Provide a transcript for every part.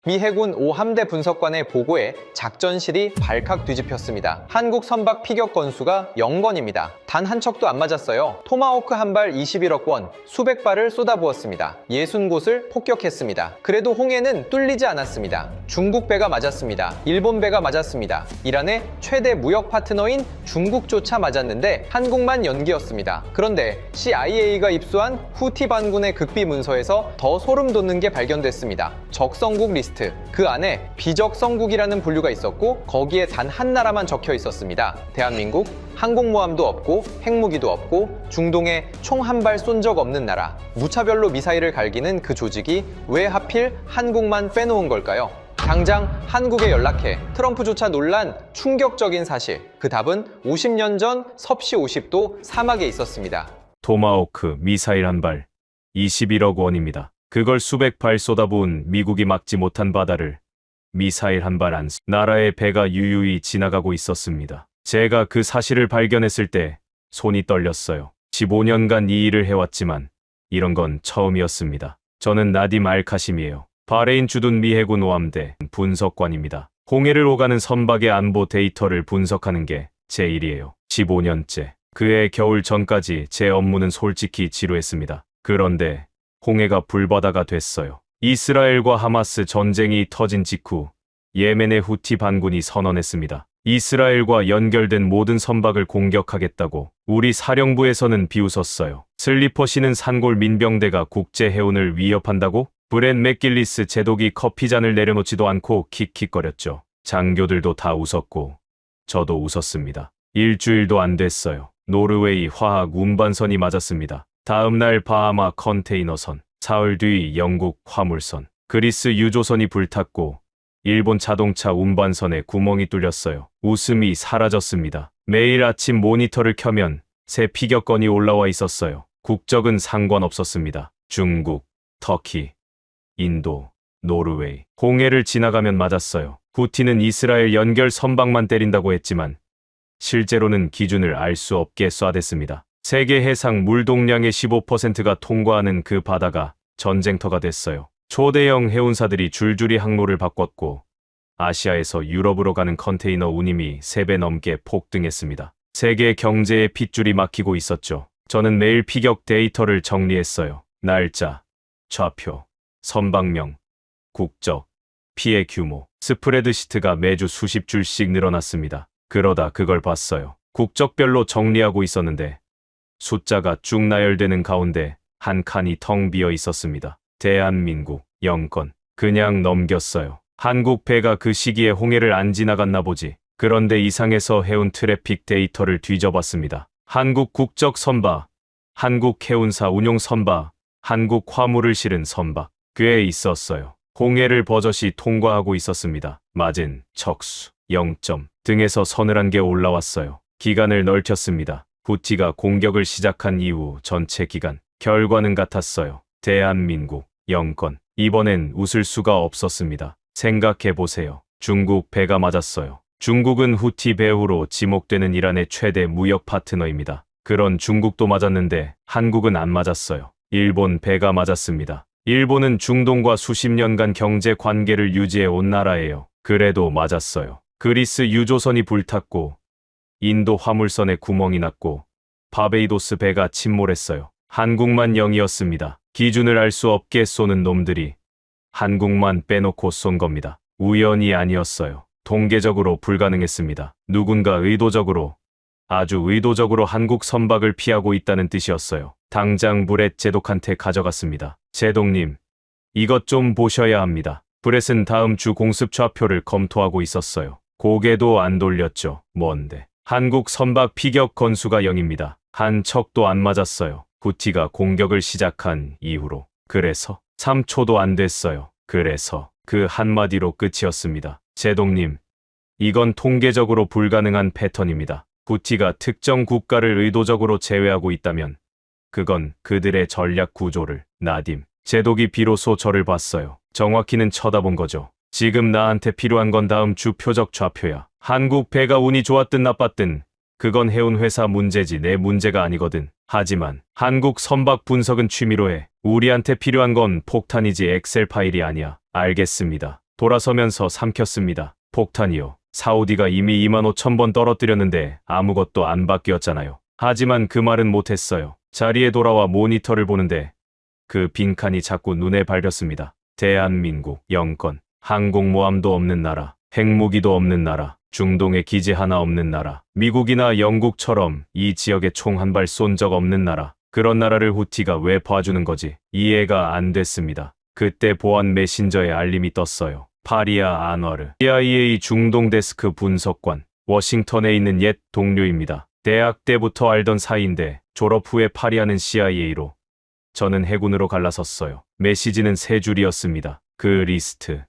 미 해군 5함대 분석관의 보고에 작전실이 발칵 뒤집혔습니다. 한국 선박 피격 건수가 0건입니다. 단 한 척도 안 맞았어요. 토마호크 한 발 21억 원, 수백 발을 쏟아부었습니다. 60곳을 폭격했습니다. 그래도 홍해는 뚫리지 않았습니다. 중국 배가 맞았습니다. 일본 배가 맞았습니다. 이란의 최대 무역 파트너인 중국조차 맞았는데 한국만 연기였습니다. 그런데 CIA가 입수한 후티 반군의 극비 문서에서 더 소름 돋는 게 발견됐습니다. 적성국 리스트. 그 안에 비적성국이라는 분류가 있었고 거기에 단 한 나라만 적혀 있었습니다. 대한민국. 항공모함도 없고 핵무기도 없고 중동에 총 한 발 쏜 적 없는 나라. 무차별로 미사일을 갈기는 그 조직이 왜 하필 한국만 빼놓은 걸까요? 당장 한국에 연락해. 트럼프조차 놀란 충격적인 사실. 그 답은 50년 전 섭씨 50도 사막에 있었습니다. 토마호크 미사일 한 발 21억 원입니다. 그걸 수백 발 쏟아부은 미국이 막지 못한 바다를 미사일 한 발 안 쏘. 나라의 배가 유유히 지나가고 있었습니다. 제가 그 사실을 발견했을 때 손이 떨렸어요. 15년간 이 일을 해왔지만 이런 건 처음이었습니다. 저는 나딤 알카심이에요. 바레인 주둔 미 해군 5함대 분석관입니다. 홍해를 오가는 선박의 안보 데이터를 분석하는 게 제 일이에요. 15년째. 그해 겨울 전까지 제 업무는 솔직히 지루했습니다. 그런데 홍해가 불바다가 됐어요. 이스라엘과 하마스 전쟁이 터진 직후 예멘의 후티 반군이 선언했습니다. 이스라엘과 연결된 모든 선박을 공격하겠다고. 우리 사령부에서는 비웃었어요. 슬리퍼 신은 산골 민병대가 국제 해운을 위협한다고? 브렌 맥길리스 제독이 커피잔을 내려놓지도 않고 킥킥거렸죠. 장교들도 다 웃었고 저도 웃었습니다. 일주일도 안 됐어요. 노르웨이 화학 운반선이 맞았습니다. 다음 날 바하마 컨테이너선, 사흘 뒤 영국 화물선, 그리스 유조선이 불탔고 일본 자동차 운반선에 구멍이 뚫렸어요. 웃음이 사라졌습니다. 매일 아침 모니터를 켜면 새 피격건이 올라와 있었어요. 국적은 상관없었습니다. 중국, 터키, 인도, 노르웨이. 홍해를 지나가면 맞았어요. 후티는 이스라엘 연결 선박만 때린다고 했지만 실제로는 기준을 알 수 없게 쏴댔습니다. 세계 해상 물동량의 15%가 통과하는 그 바다가 전쟁터가 됐어요. 초대형 해운사들이 줄줄이 항로를 바꿨고 아시아에서 유럽으로 가는 컨테이너 운임이 3배 넘게 폭등했습니다. 세계 경제의 핏줄이 막히고 있었죠. 저는 매일 피격 데이터를 정리했어요. 날짜, 좌표, 선박명, 국적, 피해 규모, 스프레드시트가 매주 수십 줄씩 늘어났습니다. 그러다 그걸 봤어요. 국적별로 정리하고 있었는데 숫자가 쭉 나열되는 가운데 한 칸이 텅 비어 있었습니다. 대한민국 0건. 그냥 넘겼어요. 한국 배가 그 시기에 홍해를 안 지나갔나 보지. 그런데 이상해서 해운 트래픽 데이터를 뒤져봤습니다. 한국 국적 선박, 한국 해운사 운용 선박, 한국 화물을 실은 선박. 꽤 있었어요. 홍해를 버젓이 통과하고 있었습니다. 맞은, 척수, 0점 등에서 서늘한 게 올라왔어요. 기간을 넓혔습니다. 후티가 공격을 시작한 이후 전체 기간. 결과는 같았어요. 대한민국 0건. 이번엔 웃을 수가 없었습니다. 생각해보세요. 중국 배가 맞았어요. 중국은 후티 배후로 지목되는 이란의 최대 무역 파트너입니다. 그런 중국도 맞았는데 한국은 안 맞았어요. 일본 배가 맞았습니다. 일본은 중동과 수십 년간 경제 관계를 유지해 온 나라예요. 그래도 맞았어요. 그리스 유조선이 불탔고 인도 화물선에 구멍이 났고 바베이도스 배가 침몰했어요. 한국만 0이었습니다. 기준을 알 수 없게 쏘는 놈들이 한국만 빼놓고 쏜 겁니다. 우연이 아니었어요. 통계적으로 불가능했습니다. 누군가 의도적으로, 아주 의도적으로 한국 선박을 피하고 있다는 뜻이었어요. 당장 브렛 제독한테 가져갔습니다. 제독님, 이것 좀 보셔야 합니다. 브렛은 다음 주 공습 좌표를 검토하고 있었어요. 고개도 안 돌렸죠. 뭔데? 한국 선박 피격 건수가 0입니다. 한 척도 안 맞았어요. 후티가 공격을 시작한 이후로. 그래서 3초도 안 됐어요. 그래서 그 한마디로 끝이었습니다. 제독님, 이건 통계적으로 불가능한 패턴입니다. 후티가 특정 국가를 의도적으로 제외하고 있다면 그건 그들의 전략 구조를. 나딤, 제독이 비로소 저를 봤어요. 정확히는 쳐다본 거죠. 지금 나한테 필요한 건 다음 주 표적 좌표야. 한국 배가 운이 좋았든 나빴든 그건 해운회사 문제지 내 문제가 아니거든. 하지만 한국 선박 분석은 취미로 해. 우리한테 필요한 건 폭탄이지 엑셀 파일이 아니야. 알겠습니다. 돌아서면서 삼켰습니다. 폭탄이요. 사우디가 이미 25,000번 떨어뜨렸는데 아무것도 안 바뀌었잖아요. 하지만 그 말은 못했어요. 자리에 돌아와 모니터를 보는데 그 빈칸이 자꾸 눈에 밟혔습니다. 대한민국, 영건, 항공모함도 없는 나라, 핵무기도 없는 나라, 중동에 기지 하나 없는 나라, 미국이나 영국처럼 이 지역에 총 한 발 쏜 적 없는 나라, 그런 나라를 후티가 왜 봐주는 거지? 이해가 안 됐습니다. 그때 보안 메신저에 알림이 떴어요. 파리아 안와르, CIA 중동 데스크 분석관, 워싱턴에 있는 옛 동료입니다. 대학 때부터 알던 사이인데 졸업 후에 파리아는 CIA로, 저는 해군으로 갈라섰어요. 메시지는 3줄이었습니다. 그 리스트.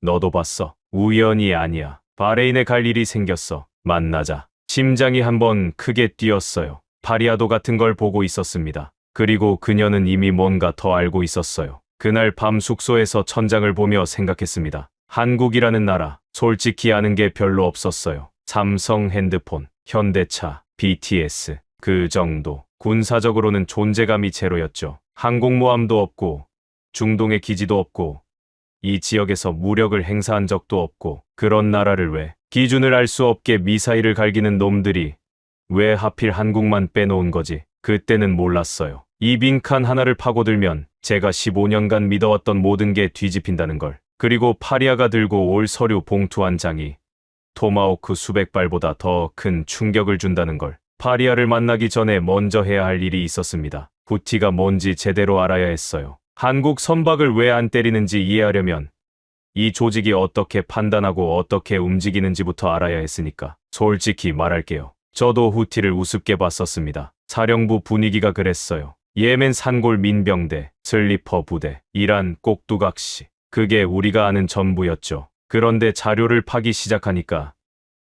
너도 봤어? 우연이 아니야. 바레인에 갈 일이 생겼어. 만나자. 심장이 한번 크게 뛰었어요. 파리아도 같은 걸 보고 있었습니다. 그리고 그녀는 이미 뭔가 더 알고 있었어요. 그날 밤 숙소에서 천장을 보며 생각했습니다. 한국이라는 나라, 솔직히 아는 게 별로 없었어요. 삼성 핸드폰, 현대차, BTS, 그 정도. 군사적으로는 존재감이 제로였죠. 항공모함도 없고, 중동에 기지도 없고, 이 지역에서 무력을 행사한 적도 없고, 그런 나라를 왜, 기준을 알 수 없게 미사일을 갈기는 놈들이 왜 하필 한국만 빼놓은 거지? 그때는 몰랐어요. 이 빈칸 하나를 파고들면 제가 15년간 믿어왔던 모든 게 뒤집힌다는 걸. 그리고 파리아가 들고 올 서류 봉투 한 장이 토마호크 수백 발보다 더 큰 충격을 준다는 걸. 파리아를 만나기 전에 먼저 해야 할 일이 있었습니다. 후티가 뭔지 제대로 알아야 했어요. 한국 선박을 왜 안 때리는지 이해하려면 이 조직이 어떻게 판단하고 어떻게 움직이는지부터 알아야 했으니까. 솔직히 말할게요. 저도 후티를 우습게 봤었습니다. 사령부 분위기가 그랬어요. 예멘 산골 민병대, 슬리퍼 부대, 이란 꼭두각시. 그게 우리가 아는 전부였죠. 그런데 자료를 파기 시작하니까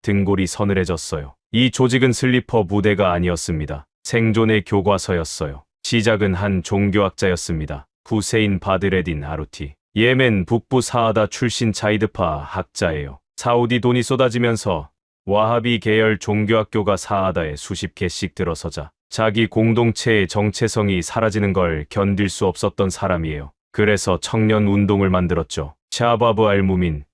등골이 서늘해졌어요. 이 조직은 슬리퍼 부대가 아니었습니다. 생존의 교과서였어요. 시작은 한 종교학자였습니다. 후세인 바드레딘 아루티. 예멘 북부 사하다 출신 자이드파 학자예요. 사우디 돈이 쏟아지면서 와하비 계열 종교학교가 사하다에 수십 개씩 들어서자 자기 공동체의 정체성이 사라지는 걸 견딜 수 없었던 사람이에요. 그래서 청년 운동을 만들었죠. 샤바브 알무민,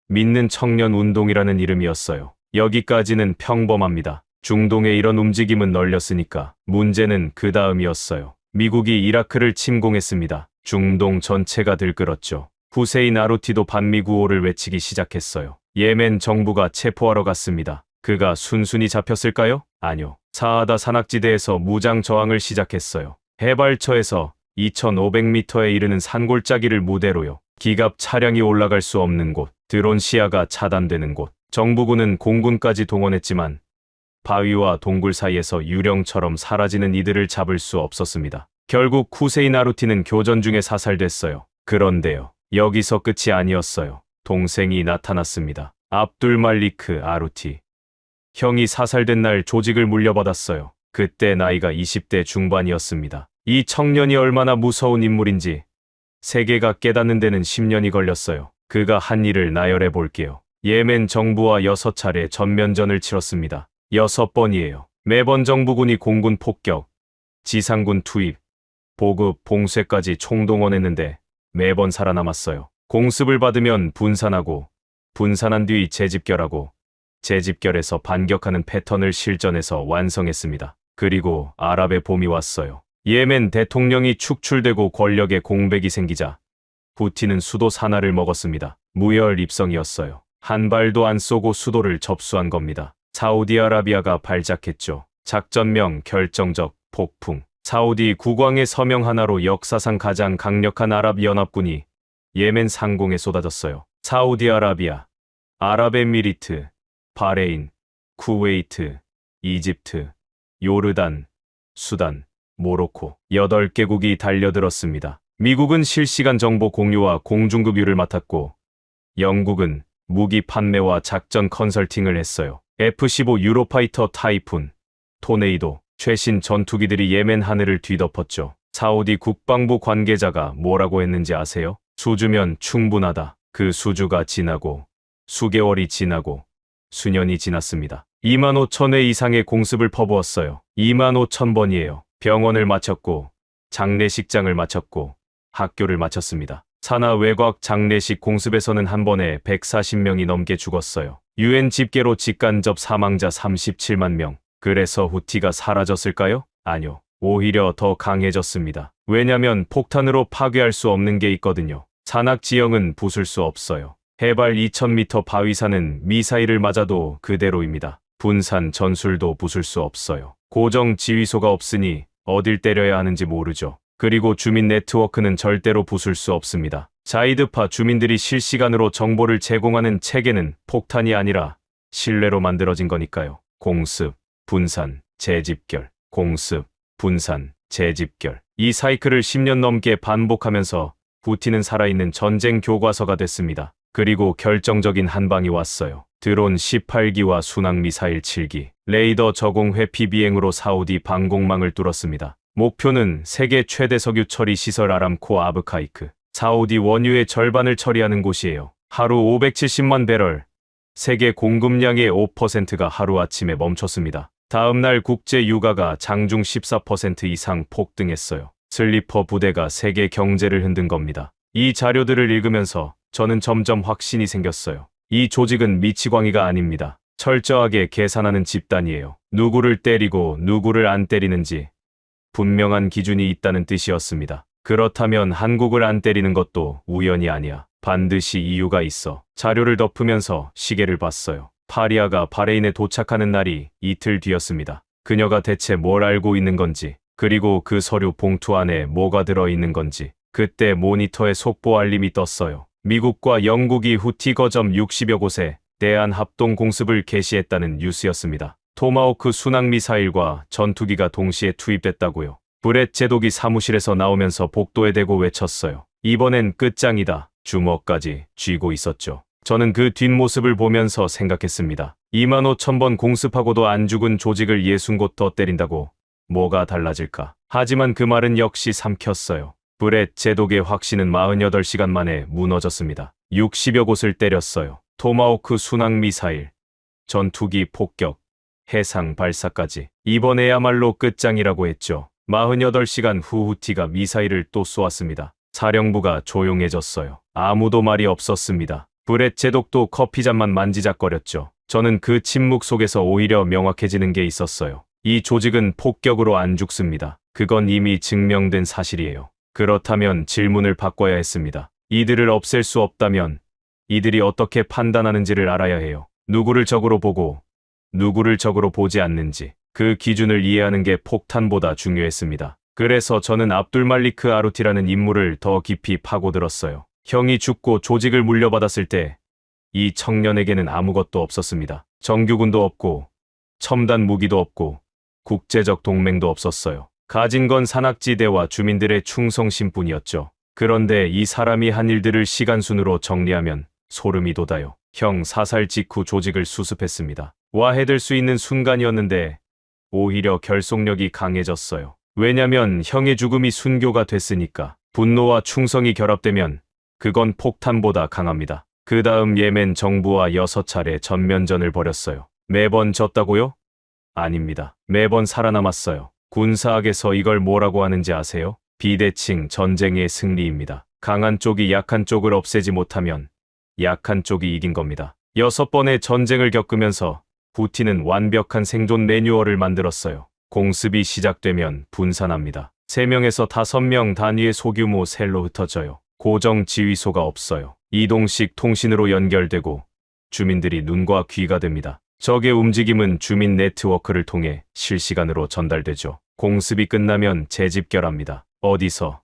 믿는 청년 운동이라는 이름이었어요. 여기까지는 평범합니다. 중동에 이런 움직임은 널렸으니까. 문제는 그 다음이었어요. 미국이 이라크를 침공했습니다. 중동 전체가 들끓었죠. 후세인 아루티도 반미 구호를 외치기 시작했어요. 예멘 정부가 체포하러 갔습니다. 그가 순순히 잡혔을까요? 아니요. 사하다 산악지대에서 무장 저항을 시작했어요. 해발처에서 2,500m에 이르는 산골짜기를 무대로요. 기갑 차량이 올라갈 수 없는 곳, 드론 시야가 차단되는 곳. 정부군은 공군까지 동원했지만 바위와 동굴 사이에서 유령처럼 사라지는 이들을 잡을 수 없었습니다. 결국 후세인 아루티는 교전 중에 사살됐어요. 그런데요. 여기서 끝이 아니었어요. 동생이 나타났습니다. 압둘 말리크 아루티. 형이 사살된 날 조직을 물려받았어요. 그때 나이가 20대 중반이었습니다. 이 청년이 얼마나 무서운 인물인지 세계가 깨닫는 데는 10년이 걸렸어요. 그가 한 일을 나열해 볼게요. 예멘 정부와 6차례 전면전을 치렀습니다. 6번이에요. 매번 정부군이 공군 폭격, 지상군 투입, 보급, 봉쇄까지 총동원했는데 매번 살아남았어요. 공습을 받으면 분산하고, 분산한 뒤 재집결하고, 재집결해서 반격하는 패턴을 실전에서 완성했습니다. 그리고 아랍의 봄이 왔어요. 예멘 대통령이 축출되고 권력의 공백이 생기자 후티는 수도 사나를 먹었습니다. 무혈 입성이었어요. 한 발도 안 쏘고 수도를 접수한 겁니다. 사우디아라비아가 발작했죠. 작전명 결정적 폭풍. 사우디 국왕의 서명 하나로 역사상 가장 강력한 아랍 연합군이 예멘 상공에 쏟아졌어요. 사우디아라비아, 아랍에미리트, 바레인, 쿠웨이트, 이집트, 요르단, 수단, 모로코 8개국이 달려들었습니다. 미국은 실시간 정보 공유와 공중급유를 맡았고 영국은 무기 판매와 작전 컨설팅을 했어요. F-15 유로파이터 타이푼, 토네이도, 최신 전투기들이 예멘 하늘을 뒤덮었죠. 사우디 국방부 관계자가 뭐라고 했는지 아세요? 수주면 충분하다. 그 수주가 지나고 수개월이 지나고 수년이 지났습니다. 25,000회 이상의 공습을 퍼부었어요. 25,000번이에요. 병원을 마쳤고 장례식장을 마쳤고 학교를 마쳤습니다. 산하 외곽 장례식 공습에서는 한 번에 140명이 넘게 죽었어요. UN 집계로 직간접 사망자 37만 명. 그래서 후티가 사라졌을까요? 아니요. 오히려 더 강해졌습니다. 왜냐면 폭탄으로 파괴할 수 없는 게 있거든요. 산악 지형은 부술 수 없어요. 해발 2000m 바위산은 미사일을 맞아도 그대로입니다. 분산 전술도 부술 수 없어요. 고정 지휘소가 없으니 어딜 때려야 하는지 모르죠. 그리고 주민 네트워크는 절대로 부술 수 없습니다. 자이드파 주민들이 실시간으로 정보를 제공하는 체계는 폭탄이 아니라 신뢰로 만들어진 거니까요. 공습, 분산, 재집결, 공습, 분산, 재집결. 이 사이클을 10년 넘게 반복하면서 후티는 살아있는 전쟁 교과서가 됐습니다. 그리고 결정적인 한 방이 왔어요. 드론 18기와 순항미사일 7기, 레이더 저공 회피 비행으로 사우디 방공망을 뚫었습니다. 목표는 세계 최대 석유 처리 시설 아람코 아브카이크. 사우디 원유의 절반을 처리하는 곳이에요. 하루 570만 배럴. 세계 공급량의 5%가 하루아침에 멈췄습니다. 다음 날 국제 유가가 장중 14% 이상 폭등했어요. 슬리퍼 부대가 세계 경제를 흔든 겁니다. 이 자료들을 읽으면서 저는 점점 확신이 생겼어요. 이 조직은 미치광이가 아닙니다. 철저하게 계산하는 집단이에요. 누구를 때리고 누구를 안 때리는지 분명한 기준이 있다는 뜻이었습니다. 그렇다면 한국을 안 때리는 것도 우연이 아니야. 반드시 이유가 있어. 자료를 덮으면서 시계를 봤어요. 파리아가 바레인에 도착하는 날이 이틀 뒤였습니다. 그녀가 대체 뭘 알고 있는 건지, 그리고 그 서류 봉투 안에 뭐가 들어있는 건지. 그때 모니터에 속보 알림이 떴어요. 미국과 영국이 후티 거점 60여 곳에 대한 합동 공습을 개시했다는 뉴스였습니다. 토마호크 순항미사일과 전투기가 동시에 투입됐다고요. 브렛 제독이 사무실에서 나오면서 복도에 대고 외쳤어요. 이번엔 끝장이다. 주먹까지 쥐고 있었죠. 저는 그 뒷모습을 보면서 생각했습니다. 25,000번 공습하고도 안 죽은 조직을 60곳 더 때린다고 뭐가 달라질까? 하지만 그 말은 역시 삼켰어요. 브렛 제독의 확신은 48시간 만에 무너졌습니다. 60여 곳을 때렸어요. 토마호크 순항미사일, 전투기 폭격, 해상 발사까지. 이번에야말로 끝장이라고 했죠. 48시간 후 후티가 미사일을 또 쏘았습니다. 사령부가 조용해졌어요. 아무도 말이 없었습니다. 브렛 제독도 커피잔만 만지작거렸죠. 저는 그 침묵 속에서 오히려 명확해지는 게 있었어요. 이 조직은 폭격으로 안 죽습니다. 그건 이미 증명된 사실이에요. 그렇다면 질문을 바꿔야 했습니다. 이들을 없앨 수 없다면 이들이 어떻게 판단하는지를 알아야 해요. 누구를 적으로 보고 누구를 적으로 보지 않는지. 그 기준을 이해하는 게 폭탄보다 중요했습니다. 그래서 저는 압둘 말리크 아루티라는 인물을 더 깊이 파고들었어요. 형이 죽고 조직을 물려받았을 때 이 청년에게는 아무것도 없었습니다. 정규군도 없고 첨단 무기도 없고 국제적 동맹도 없었어요. 가진 건 산악지대와 주민들의 충성심뿐이었죠. 그런데 이 사람이 한 일들을 시간순으로 정리하면 소름이 돋아요. 형 사살 직후 조직을 수습했습니다. 와해될 수 있는 순간이었는데 오히려 결속력이 강해졌어요. 왜냐면 형의 죽음이 순교가 됐으니까. 분노와 충성이 결합되면 그건 폭탄보다 강합니다. 그 다음 예멘 정부와 6차례 전면전을 벌였어요. 매번 졌다고요? 아닙니다. 매번 살아남았어요. 군사학에서 이걸 뭐라고 하는지 아세요? 비대칭 전쟁의 승리입니다. 강한 쪽이 약한 쪽을 없애지 못하면 약한 쪽이 이긴 겁니다. 6번의 전쟁을 겪으면서 후티는 완벽한 생존 매뉴얼을 만들었어요. 공습이 시작되면 분산합니다. 3명에서 5명 단위의 소규모 셀로 흩어져요. 고정 지휘소가 없어요. 이동식 통신으로 연결되고 주민들이 눈과 귀가 됩니다. 적의 움직임은 주민 네트워크를 통해 실시간으로 전달되죠. 공습이 끝나면 재집결합니다. 어디서?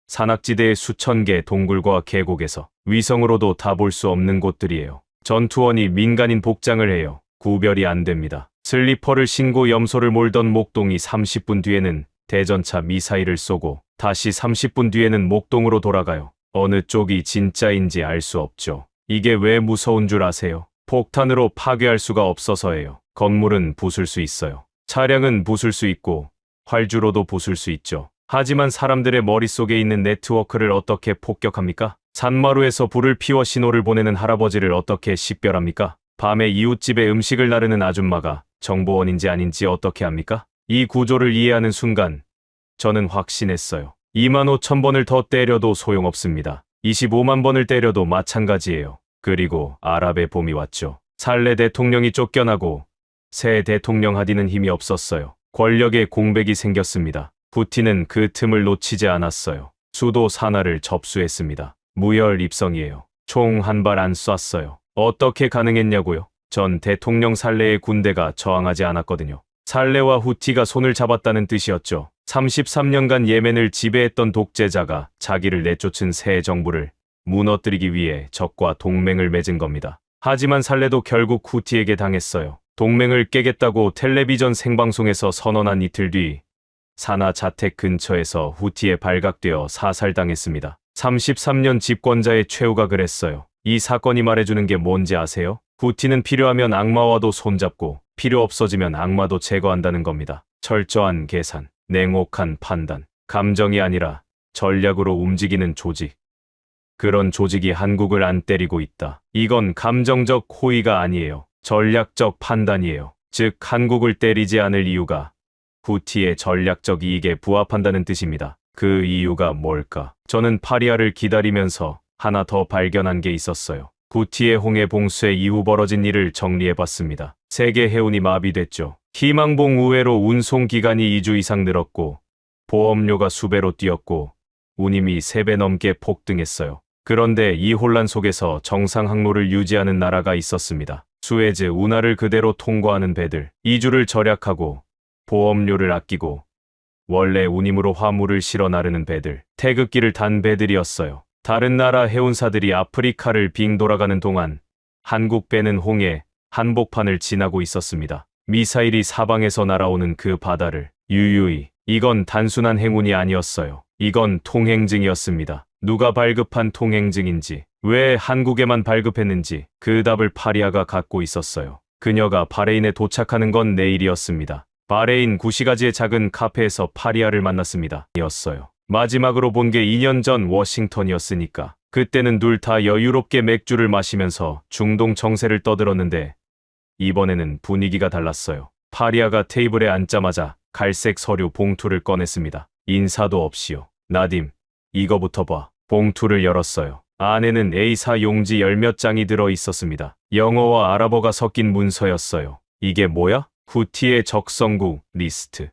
산악지대의 수천 개 동굴과 계곡에서. 위성으로도 다 볼 수 없는 곳들이에요. 전투원이 민간인 복장을 해요. 구별이 안 됩니다. 슬리퍼를 신고 염소를 몰던 목동이 30분 뒤에는 대전차 미사일을 쏘고 다시 30분 뒤에는 목동으로 돌아가요. 어느 쪽이 진짜인지 알 수 없죠. 이게 왜 무서운 줄 아세요? 폭탄으로 파괴할 수가 없어서예요. 건물은 부술 수 있어요. 차량은 부술 수 있고 활주로도 부술 수 있죠. 하지만 사람들의 머릿속에 있는 네트워크를 어떻게 폭격합니까? 산마루에서 불을 피워 신호를 보내는 할아버지를 어떻게 식별합니까? 밤에 이웃집에 음식을 나르는 아줌마가 정보원인지 아닌지 어떻게 합니까? 이 구조를 이해하는 순간 저는 확신했어요. 25,000번을 더 때려도 소용없습니다. 25만 번을 때려도 마찬가지예요. 그리고 아랍의 봄이 왔죠. 살레 대통령이 쫓겨나고 새 대통령 하디는 힘이 없었어요. 권력의 공백이 생겼습니다. 후티는 그 틈을 놓치지 않았어요. 수도 사나를 접수했습니다. 무혈 입성이에요. 총 한 발 안 쐈어요. 어떻게 가능했냐고요? 전 대통령 살레의 군대가 저항하지 않았거든요. 살레와 후티가 손을 잡았다는 뜻이었죠. 33년간 예멘을 지배했던 독재자가 자기를 내쫓은 새 정부를 무너뜨리기 위해 적과 동맹을 맺은 겁니다. 하지만 살레도 결국 후티에게 당했어요. 동맹을 깨겠다고 텔레비전 생방송에서 선언한 이틀 뒤 사나 자택 근처에서 후티에 발각되어 사살당했습니다. 33년 집권자의 최후가 그랬어요. 이 사건이 말해주는 게 뭔지 아세요? 후티는 필요하면 악마와도 손잡고 필요 없어지면 악마도 제거한다는 겁니다. 철저한 계산, 냉혹한 판단, 감정이 아니라 전략으로 움직이는 조직. 그런 조직이 한국을 안 때리고 있다. 이건 감정적 호의가 아니에요. 전략적 판단이에요. 즉 한국을 때리지 않을 이유가 후티의 전략적 이익에 부합한다는 뜻입니다. 그 이유가 뭘까? 저는 파리아를 기다리면서 하나 더 발견한 게 있었어요. 후티의 홍해 봉쇄 이후 벌어진 일을 정리해봤습니다. 세계 해운이 마비됐죠. 희망봉 우회로 운송 기간이 2주 이상 늘었고 보험료가 수배로 뛰었고 운임이 3배 넘게 폭등했어요. 그런데 이 혼란 속에서 정상 항로를 유지하는 나라가 있었습니다. 수에즈 운하를 그대로 통과하는 배들, 2주를 절약하고 보험료를 아끼고 원래 운임으로 화물을 실어 나르는 배들, 태극기를 단 배들이었어요. 다른 나라 해운사들이 아프리카를 빙 돌아가는 동안 한국 배는 홍해 한복판을 지나고 있었습니다. 미사일이 사방에서 날아오는 그 바다를 유유히. 이건 단순한 행운이 아니었어요. 이건 통행증이었습니다. 누가 발급한 통행증인지, 왜 한국에만 발급했는지 그 답을 파리아가 갖고 있었어요. 그녀가 바레인에 도착하는 건 내일이었습니다. 바레인 구시가지의 작은 카페에서 파리아를 만났습니다. 이었어요. 마지막으로 본 게 2년 전 워싱턴이었으니까. 그때는 둘 다 여유롭게 맥주를 마시면서 중동 정세를 떠들었는데 이번에는 분위기가 달랐어요. 파리아가 테이블에 앉자마자 갈색 서류 봉투를 꺼냈습니다. 인사도 없이요. 나딤, 이거부터 봐. 봉투를 열었어요. 안에는 A4 용지 10몇 장이 들어 있었습니다. 영어와 아랍어가 섞인 문서였어요. 이게 뭐야? 후티의 적성국 리스트.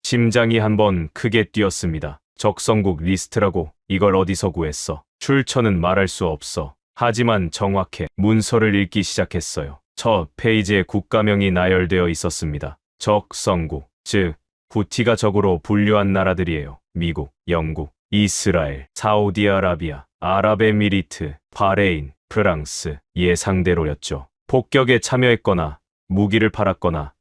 심장이 한번 크게 뛰었습니다. 적성국 리스트라고? 이걸 어디서 구했어? 출처는 말할 수 없어. 하지만 정확해. 문서를 읽기 시작했어요. 첫 페이지에 국가명이 나열되어 있었습니다. 적성국, 즉 후티가 적으로 분류한 나라들이에요. 미국, 영국, 이스라엘, 사우디아라비아, 아랍에미리트, 바레인, 프랑스. 예상대로였죠. 폭격에 참여했거나 무기를 팔았거나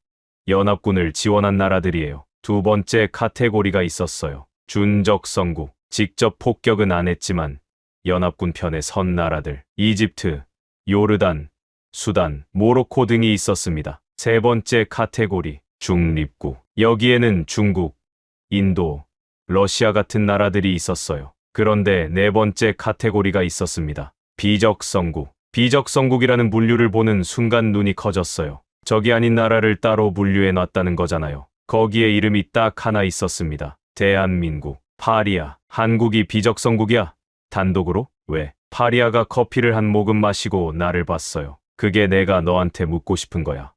연합군을 지원한 나라들이에요. 두 번째 카테고리가 있었어요. 준적성국. 직접 폭격은 안 했지만 연합군 편에 선 나라들. 이집트, 요르단, 수단, 모로코 등이 있었습니다. 세 번째 카테고리. 중립국. 여기에는 중국, 인도, 러시아 같은 나라들이 있었어요. 그런데 네 번째 카테고리가 있었습니다. 비적성국. 비적성국이라는 분류를 보는 순간 눈이 커졌어요. 적이 아닌 나라를 따로 분류해 놨다는 거잖아요. 거기에 이름이 딱 하나 있었습니다. 대한민국. 파리아. 한국이 비적성국이야? 단독으로? 왜? 파리아가 커피를 한 모금 마시고 나를 봤어요. 그게 내가 너한테 묻고 싶은 거야.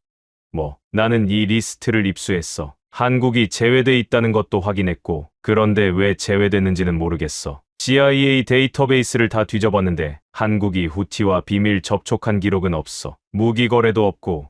뭐, 나는 이 리스트를 입수했어. 한국이 제외돼 있다는 것도 확인했고, 그런데 왜 제외됐는지는 모르겠어. CIA 데이터베이스를 다 뒤져봤는데 한국이 후티와 비밀 접촉한 기록은 없어. 무기 거래도 없고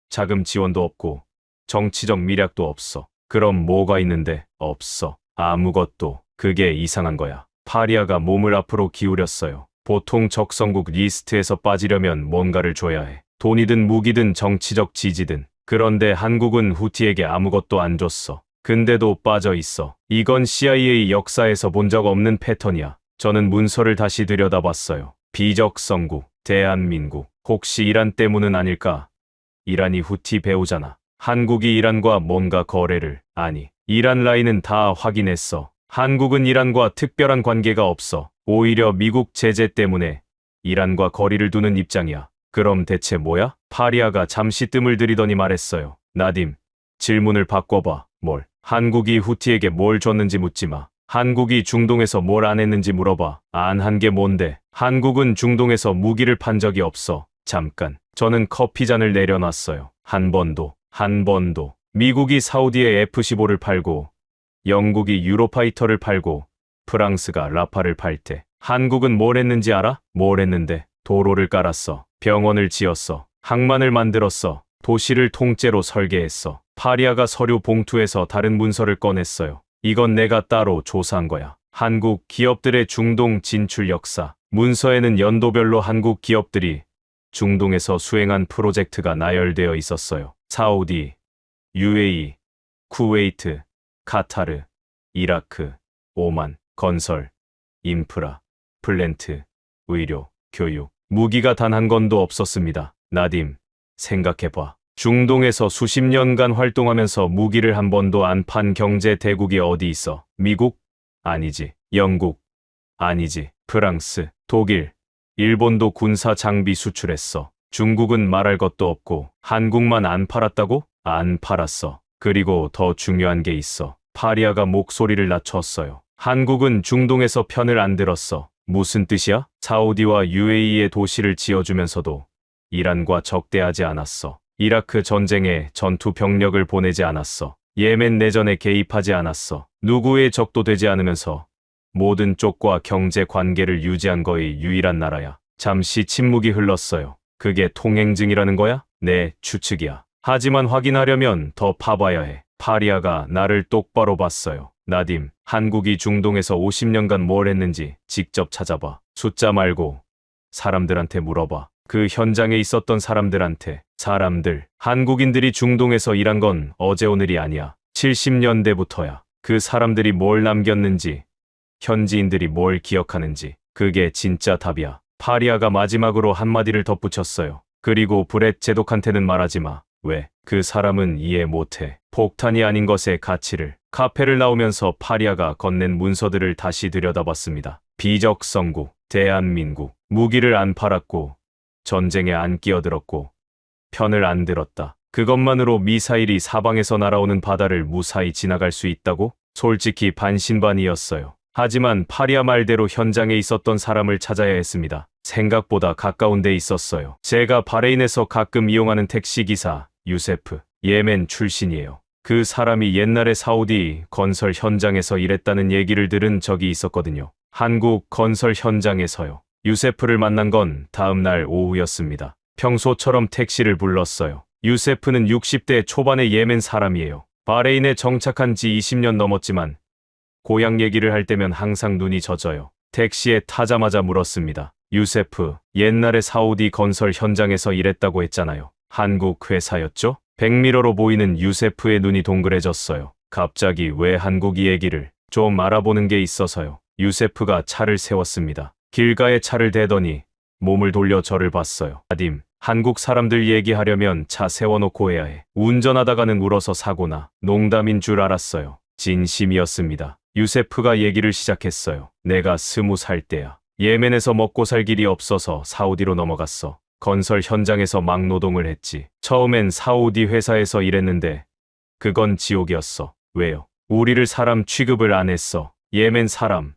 자금 지원도 없고 정치적 미략도 없어. 그럼 뭐가 있는데? 없어. 아무것도. 그게 이상한 거야. 파리아가 몸을 앞으로 기울였어요. 보통 적성국 리스트에서 빠지려면 뭔가를 줘야 해. 돈이든 무기든 정치적 지지든. 그런데 한국은 후티에게 아무것도 안 줬어. 근데도 빠져 있어. 이건 CIA 역사에서 본 적 없는 패턴이야. 저는 문서를 다시 들여다봤어요. 비적성국, 대한민국. 혹시 이란 때문은 아닐까? 이란이 후티 배우잖아. 한국이 이란과 뭔가 거래를. 아니, 이란 라인은 다 확인했어. 한국은 이란과 특별한 관계가 없어. 오히려 미국 제재 때문에 이란과 거리를 두는 입장이야. 그럼 대체 뭐야? 파리아가 잠시 뜸을 들이더니 말했어요. 나딤, 질문을 바꿔봐. 뭘? 한국이 후티에게 뭘 줬는지 묻지 마. 한국이 중동에서 뭘 안 했는지 물어봐. 안 한 게 뭔데? 한국은 중동에서 무기를 판 적이 없어. 잠깐. 저는 커피잔을 내려놨어요. 한 번도. 미국이 사우디에 F-15를 팔고, 영국이 유로파이터를 팔고, 프랑스가 라파를 팔 때, 한국은 뭘 했는지 알아? 뭘 했는데? 도로를 깔았어. 병원을 지었어. 항만을 만들었어. 도시를 통째로 설계했어. 파리아가 서류 봉투에서 다른 문서를 꺼냈어요. 이건 내가 따로 조사한 거야. 한국 기업들의 중동 진출 역사. 문서에는 연도별로 한국 기업들이 중동에서 수행한 프로젝트가 나열되어 있었어요. 사우디, UAE, 쿠웨이트, 카타르, 이라크, 오만, 건설, 인프라, 플랜트, 의료, 교육, 무기가 단 한 건도 없었습니다. 나딤, 생각해봐. 중동에서 수십 년간 활동하면서 무기를 한 번도 안 판 경제 대국이 어디 있어? 미국? 아니지. 영국? 아니지. 프랑스, 독일, 일본도 군사 장비 수출했어. 중국은 말할 것도 없고 한국만 안 팔았다고? 안 팔았어. 그리고 더 중요한 게 있어. 파리아가 목소리를 낮췄어요. 한국은 중동에서 편을 안 들었어. 무슨 뜻이야? 사우디와 UAE의 도시를 지어주면서도 이란과 적대하지 않았어. 이라크 전쟁에 전투 병력을 보내지 않았어. 예멘 내전에 개입하지 않았어. 누구의 적도 되지 않으면서 모든 쪽과 경제 관계를 유지한 거의 유일한 나라야. 잠시 침묵이 흘렀어요. 그게 통행증이라는 거야? 네, 추측이야. 하지만 확인하려면 더 파봐야 해. 파리아가 나를 똑바로 봤어요. 나딤, 한국이 중동에서 50년간 뭘 했는지 직접 찾아봐. 숫자 말고 사람들한테 물어봐. 그 현장에 있었던 사람들한테. 사람들, 한국인들이 중동에서 일한 건 어제 오늘이 아니야. 70년대부터야. 그 사람들이 뭘 남겼는지, 현지인들이 뭘 기억하는지, 그게 진짜 답이야. 파리아가 마지막으로 한마디를 덧붙였어요. 그리고 브렛 제독한테는 말하지 마. 왜? 그 사람은 이해 못해. 폭탄이 아닌 것의 가치를. 카페를 나오면서 파리아가 건넨 문서들을 다시 들여다봤습니다. 비적성국, 대한민국, 무기를 안 팔았고, 전쟁에 안 끼어들었고, 편을 안 들었다. 그것만으로 미사일이 사방에서 날아오는 바다를 무사히 지나갈 수 있다고? 솔직히 반신반의였어요. 하지만 파리아 말대로 현장에 있었던 사람을 찾아야 했습니다. 생각보다 가까운 데 있었어요. 제가 바레인에서 가끔 이용하는 택시기사 유세프, 예멘 출신이에요. 그 사람이 옛날에 사우디 건설 현장에서 일했다는 얘기를 들은 적이 있었거든요. 한국 건설 현장에서요. 유세프를 만난 건 다음 날 오후였습니다. 평소처럼 택시를 불렀어요. 유세프는 60대 초반의 예멘 사람이에요. 바레인에 정착한 지 20년 넘었지만 고향 얘기를 할 때면 항상 눈이 젖어요. 택시에 타자마자 물었습니다. 유세프, 옛날에 사우디 건설 현장에서 일했다고 했잖아요. 한국 회사였죠? 백미러로 보이는 유세프의 눈이 동그래졌어요. 갑자기 왜 한국 얘기를? 좀 알아보는 게 있어서요. 유세프가 차를 세웠습니다. 길가에 차를 대더니 몸을 돌려 저를 봤어요. 나딤, 한국 사람들 얘기하려면 차 세워놓고 해야 해. 운전하다가는 울어서 사고나. 농담인 줄 알았어요. 진심이었습니다. 유세프가 얘기를 시작했어요. 내가 20살 때야. 예멘에서 먹고 살 길이 없어서 사우디로 넘어갔어. 건설 현장에서 막노동을 했지. 처음엔 사우디 회사에서 일했는데 그건 지옥이었어. 왜요? 우리를 사람 취급을 안 했어. 예멘 사람,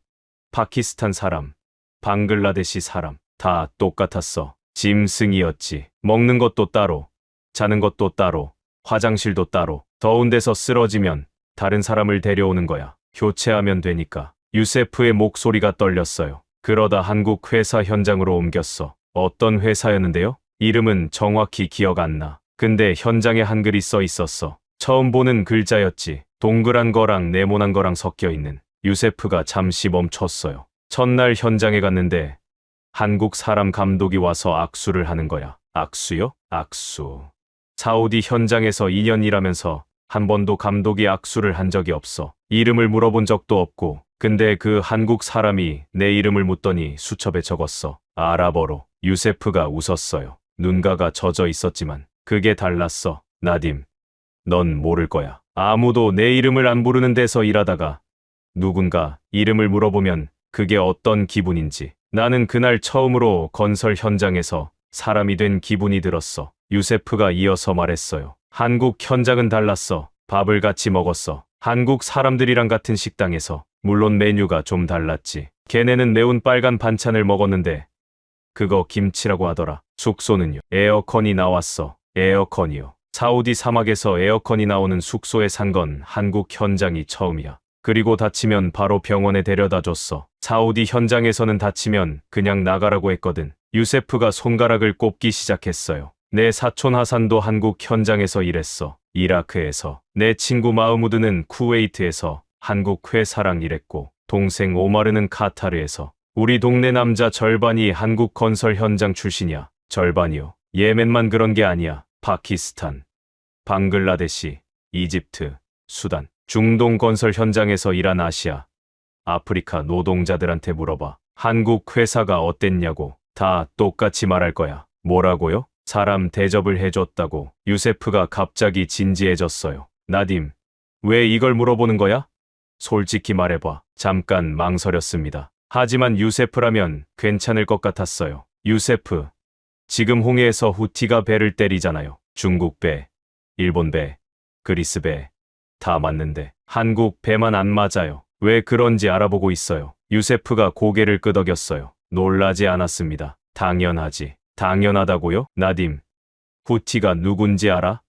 파키스탄 사람, 방글라데시 사람 다 똑같았어. 짐승이었지. 먹는 것도 따로, 자는 것도 따로, 화장실도 따로. 더운 데서 쓰러지면 다른 사람을 데려오는 거야. 교체하면 되니까. 유세프의 목소리가 떨렸어요. 그러다 한국 회사 현장으로 옮겼어. 어떤 회사였는데요? 이름은 정확히 기억 안 나. 근데 현장에 한글이 써 있었어. 처음 보는 글자였지. 동그란 거랑 네모난 거랑 섞여 있는. 유세프가 잠시 멈췄어요. 첫날 현장에 갔는데 한국 사람 감독이 와서 악수를 하는 거야. 악수요? 악수. 사우디 현장에서 2년 일하면서 한 번도 감독이 악수를 한 적이 없어. 이름을 물어본 적도 없고. 근데 그 한국 사람이 내 이름을 묻더니 수첩에 적었어. 아랍어로. 유세프가 웃었어요. 눈가가 젖어 있었지만 그게 달랐어. 나딤, 넌 모를 거야. 아무도 내 이름을 안 부르는 데서 일하다가 누군가 이름을 물어보면 그게 어떤 기분인지. 나는 그날 처음으로 건설 현장에서 사람이 된 기분이 들었어. 유세프가 이어서 말했어요. 한국 현장은 달랐어. 밥을 같이 먹었어. 한국 사람들이랑 같은 식당에서. 물론 메뉴가 좀 달랐지. 걔네는 매운 빨간 반찬을 먹었는데 그거 김치라고 하더라. 숙소는요. 에어컨이 나왔어. 에어컨이요. 사우디 사막에서 에어컨이 나오는 숙소에 산 건 한국 현장이 처음이야. 그리고 다치면 바로 병원에 데려다 줬어. 사우디 현장에서는 다치면 그냥 나가라고 했거든. 유세프가 손가락을 꼽기 시작했어요. 내 사촌 하산도 한국 현장에서 일했어. 이라크에서. 내 친구 마흐무드는 쿠웨이트에서 한국 회사랑 일했고, 동생 오마르는 카타르에서. 우리 동네 남자 절반이 한국 건설 현장 출신이야. 절반이요. 예멘만 그런 게 아니야. 파키스탄, 방글라데시, 이집트, 수단, 중동 건설 현장에서 일한 아시아, 아프리카 노동자들한테 물어봐. 한국 회사가 어땠냐고. 다 똑같이 말할 거야. 뭐라고요? 사람 대접을 해줬다고. 유세프가 갑자기 진지해졌어요. 나딤, 왜 이걸 물어보는 거야? 솔직히 말해봐. 잠깐 망설였습니다. 하지만 유세프라면 괜찮을 것 같았어요. 유세프, 지금 홍해에서 후티가 배를 때리잖아요. 중국 배, 일본 배, 그리스 배, 다 맞는데 한국 배만 안 맞아요. 왜 그런지 알아보고 있어요. 유세프가 고개를 끄덕였어요. 놀라지 않았습니다. 당연하지. 당연하다고요? 나딤, 후티가 누군지 알아?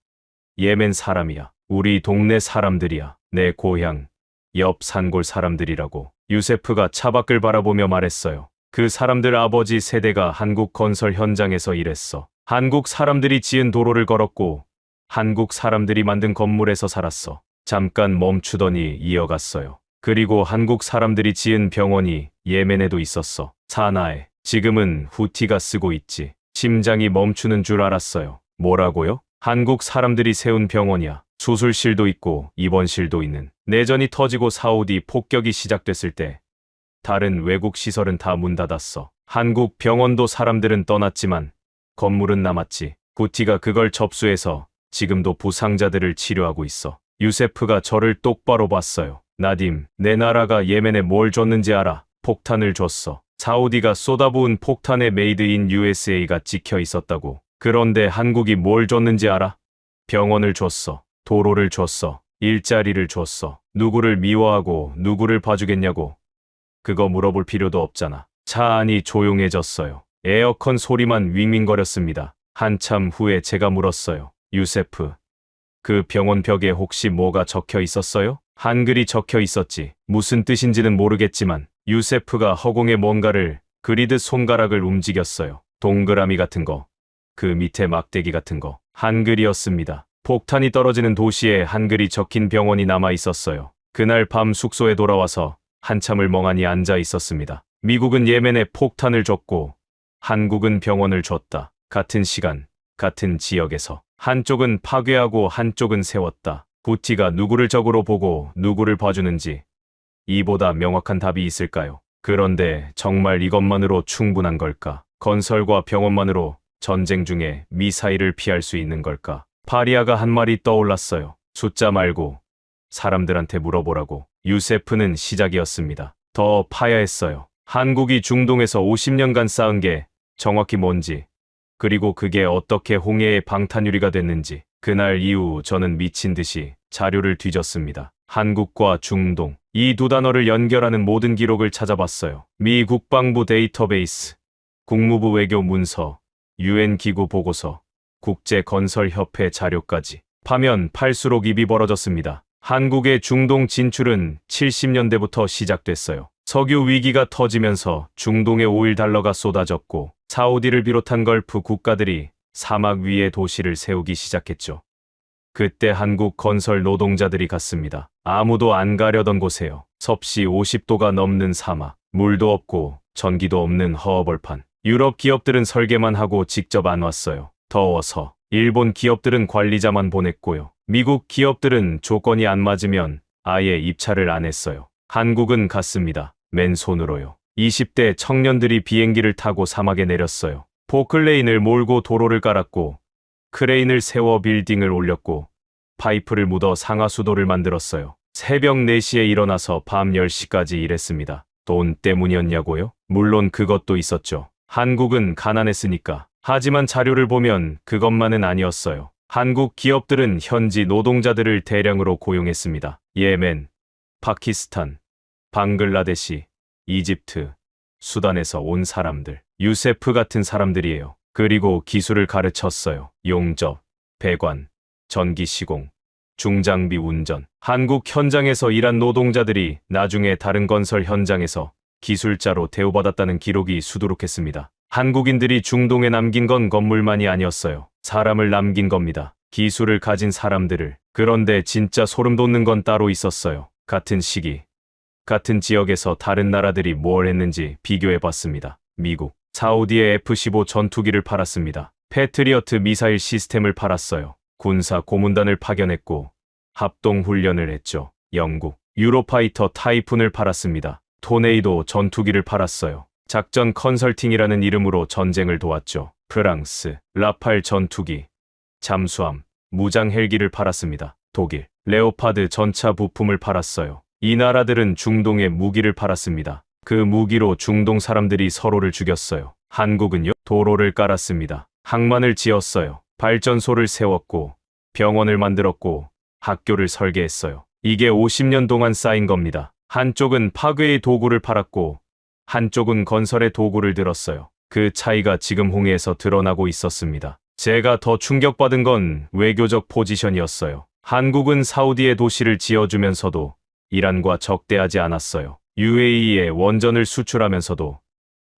예멘 사람이야. 우리 동네 사람들이야. 내 고향, 옆 산골 사람들이라고. 유세프가 차밖을 바라보며 말했어요. 그 사람들 아버지 세대가 한국 건설 현장에서 일했어. 한국 사람들이 지은 도로를 걸었고, 한국 사람들이 만든 건물에서 살았어. 잠깐 멈추더니 이어갔어요. 그리고 한국 사람들이 지은 병원이 예멘에도 있었어. 사나에. 지금은 후티가 쓰고 있지. 심장이 멈추는 줄 알았어요. 뭐라고요? 한국 사람들이 세운 병원이야. 수술실도 있고 입원실도 있는. 내전이 터지고 사우디 폭격이 시작됐을 때 다른 외국 시설은 다 문 닫았어. 한국 병원도 사람들은 떠났지만 건물은 남았지. 후티가 그걸 접수해서 지금도 부상자들을 치료하고 있어. 유세프가 저를 똑바로 봤어요. 나딤, 내 나라가 예멘에 뭘 줬는지 알아? 폭탄을 줬어. 사우디가 쏟아부은 폭탄에 메이드 인 USA가 찍혀 있었다고. 그런데 한국이 뭘 줬는지 알아? 병원을 줬어. 도로를 줬어. 일자리를 줬어. 누구를 미워하고 누구를 봐주겠냐고. 그거 물어볼 필요도 없잖아. 차 안이 조용해졌어요. 에어컨 소리만 윙윙거렸습니다. 한참 후에 제가 물었어요. 유세프, 그 병원 벽에 혹시 뭐가 적혀 있었어요? 한글이 적혀 있었지. 무슨 뜻인지는 모르겠지만 유세프가 허공에 뭔가를 그리듯 손가락을 움직였어요. 동그라미 같은 거, 그 밑에 막대기 같은 거. 한글이었습니다. 폭탄이 떨어지는 도시에 한글이 적힌 병원이 남아 있었어요. 그날 밤 숙소에 돌아와서 한참을 멍하니 앉아 있었습니다. 미국은 예멘에 폭탄을 줬고 한국은 병원을 줬다. 같은 시간, 같은 지역에서. 한쪽은 파괴하고 한쪽은 세웠다. 후티가 누구를 적으로 보고 누구를 봐주는지 이보다 명확한 답이 있을까요? 그런데 정말 이것만으로 충분한 걸까? 건설과 병원만으로 전쟁 중에 미사일을 피할 수 있는 걸까? 파리아가 한 말이 떠올랐어요. 숫자 말고 사람들한테 물어보라고. 유세프는 시작이었습니다. 더 파야 했어요. 한국이 중동에서 50년간 쌓은 게 정확히 뭔지, 그리고 그게 어떻게 홍해의 방탄유리가 됐는지. 그날 이후 저는 미친 듯이 자료를 뒤졌습니다. 한국과 중동, 이 두 단어를 연결하는 모든 기록을 찾아봤어요. 미 국방부 데이터베이스, 국무부 외교 문서, UN 기구 보고서, 국제건설협회 자료까지. 파면 팔수록 입이 벌어졌습니다. 한국의 중동 진출은 70년대부터 시작됐어요. 석유 위기가 터지면서 중동에 오일 달러가 쏟아졌고 사우디를 비롯한 걸프 국가들이 사막 위에 도시를 세우기 시작했죠. 그때 한국 건설 노동자들이 갔습니다. 아무도 안 가려던 곳에요. 섭씨 50도가 넘는 사막, 물도 없고 전기도 없는 허허벌판. 유럽 기업들은 설계만 하고 직접 안 왔어요. 더워서. 일본 기업들은 관리자만 보냈고요. 미국 기업들은 조건이 안 맞으면 아예 입찰을 안 했어요. 한국은 갔습니다. 맨손으로요. 20대 청년들이 비행기를 타고 사막에 내렸어요. 포클레인을 몰고 도로를 깔았고 크레인을 세워 빌딩을 올렸고 파이프를 묻어 상하수도를 만들었어요. 새벽 4시에 일어나서 밤 10시까지 일했습니다. 돈 때문이었냐고요? 물론 그것도 있었죠. 한국은 가난했으니까. 하지만 자료를 보면 그것만은 아니었어요. 한국 기업들은 현지 노동자들을 대량으로 고용했습니다. 예멘, 파키스탄, 방글라데시, 이집트, 수단에서 온 사람들, 유세프 같은 사람들이에요. 그리고 기술을 가르쳤어요. 용접, 배관, 전기 시공, 중장비 운전. 한국 현장에서 일한 노동자들이 나중에 다른 건설 현장에서 기술자로 대우받았다는 기록이 수두룩했습니다. 한국인들이 중동에 남긴 건 건물만이 아니었어요. 사람을 남긴 겁니다. 기술을 가진 사람들을. 그런데 진짜 소름 돋는 건 따로 있었어요. 같은 시기, 같은 지역에서 다른 나라들이 뭘 했는지 비교해 봤습니다. 미국, 사우디에 F-15 전투기를 팔았습니다. 패트리어트 미사일 시스템을 팔았어요. 군사 고문단을 파견했고 합동 훈련을 했죠. 영국, 유로파이터 타이푼을 팔았습니다. 토네이도 전투기를 팔았어요. 작전 컨설팅이라는 이름으로 전쟁을 도왔죠. 프랑스, 라팔 전투기, 잠수함, 무장 헬기를 팔았습니다. 독일, 레오파드 전차 부품을 팔았어요. 이 나라들은 중동에 무기를 팔았습니다. 그 무기로 중동 사람들이 서로를 죽였어요. 한국은요? 도로를 깔았습니다. 항만을 지었어요. 발전소를 세웠고 병원을 만들었고 학교를 설계했어요. 이게 50년 동안 쌓인 겁니다. 한쪽은 파괴의 도구를 팔았고 한쪽은 건설의 도구를 들었어요. 그 차이가 지금 홍해에서 드러나고 있었습니다. 제가 더 충격받은 건 외교적 포지션이었어요. 한국은 사우디의 도시를 지어주면서도 이란과 적대하지 않았어요. UAE에 원전을 수출하면서도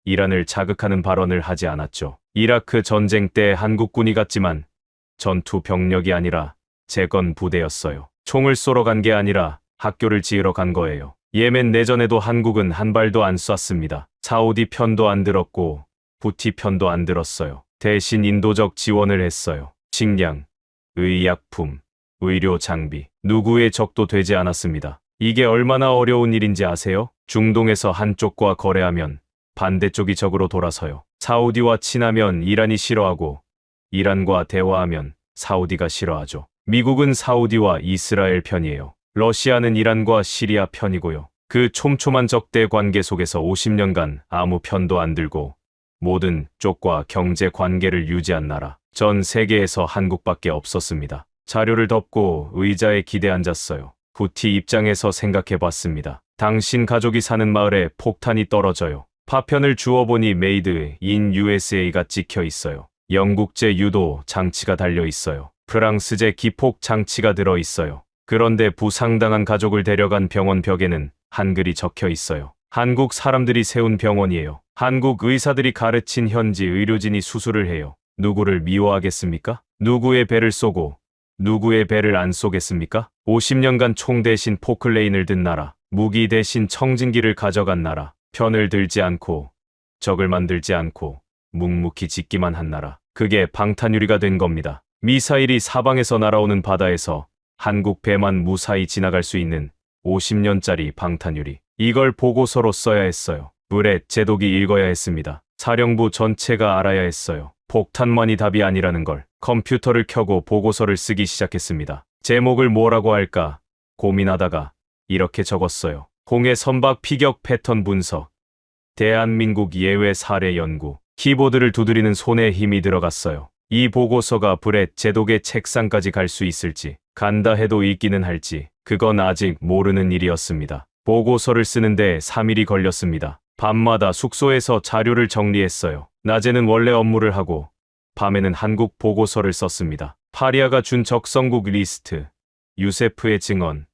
이란을 자극하는 발언을 하지 않았죠. 이라크 전쟁 때 한국군이 갔지만 전투 병력이 아니라 재건 부대였어요. 총을 쏘러 간 게 아니라 학교를 지으러 간 거예요. 예멘 내전에도 한국은 한 발도 안 쐈습니다. 사우디 편도 안 들었고 후티 편도 안 들었어요. 대신 인도적 지원을 했어요. 식량, 의약품, 의료 장비, 누구의 적도 되지 않았습니다. 이게 얼마나 어려운 일인지 아세요? 중동에서 한쪽과 거래하면 반대쪽이 적으로 돌아서요. 사우디와 친하면 이란이 싫어하고 이란과 대화하면 사우디가 싫어하죠. 미국은 사우디와 이스라엘 편이에요. 러시아는 이란과 시리아 편이고요. 그 촘촘한 적대 관계 속에서 50년간 아무 편도 안 들고 모든 쪽과 경제 관계를 유지한 나라. 전 세계에서 한국밖에 없었습니다. 자료를 덮고 의자에 기대 앉았어요. 후티 입장에서 생각해 봤습니다. 당신 가족이 사는 마을에 폭탄이 떨어져요. 파편을 주워보니 메이드 인 USA가 찍혀 있어요. 영국제 유도 장치가 달려 있어요. 프랑스제 기폭 장치가 들어 있어요. 그런데 부상당한 가족을 데려간 병원 벽에는 한글이 적혀 있어요. 한국 사람들이 세운 병원이에요. 한국 의사들이 가르친 현지 의료진이 수술을 해요. 누구를 미워하겠습니까? 누구의 배를 쏘고 누구의 배를 안 쏘겠습니까? 50년간 총 대신 포클레인을 든 나라, 무기 대신 청진기를 가져간 나라, 편을 들지 않고 적을 만들지 않고 묵묵히 짓기만 한 나라. 그게 방탄유리가 된 겁니다. 미사일이 사방에서 날아오는 바다에서 한국 배만 무사히 지나갈 수 있는 50년짜리 방탄유리. 이걸 보고서로 써야 했어요. 브렛 제독이 읽어야 했습니다. 사령부 전체가 알아야 했어요. 폭탄만이 답이 아니라는 걸. 컴퓨터를 켜고 보고서를 쓰기 시작했습니다. 제목을 뭐라고 할까 고민하다가 이렇게 적었어요. 홍해 선박 피격 패턴 분석. 대한민국 예외 사례 연구. 키보드를 두드리는 손에 힘이 들어갔어요. 이 보고서가 브렛 제독의 책상까지 갈 수 있을지, 간다 해도 읽기는 할지, 그건 아직 모르는 일이었습니다. 보고서를 쓰는데 3일이 걸렸습니다. 밤마다 숙소에서 자료를 정리했어요. 낮에는 원래 업무를 하고 밤에는 한국 보고서를 썼습니다. 파리아가 준 적성국 리스트, 유세프의 증언,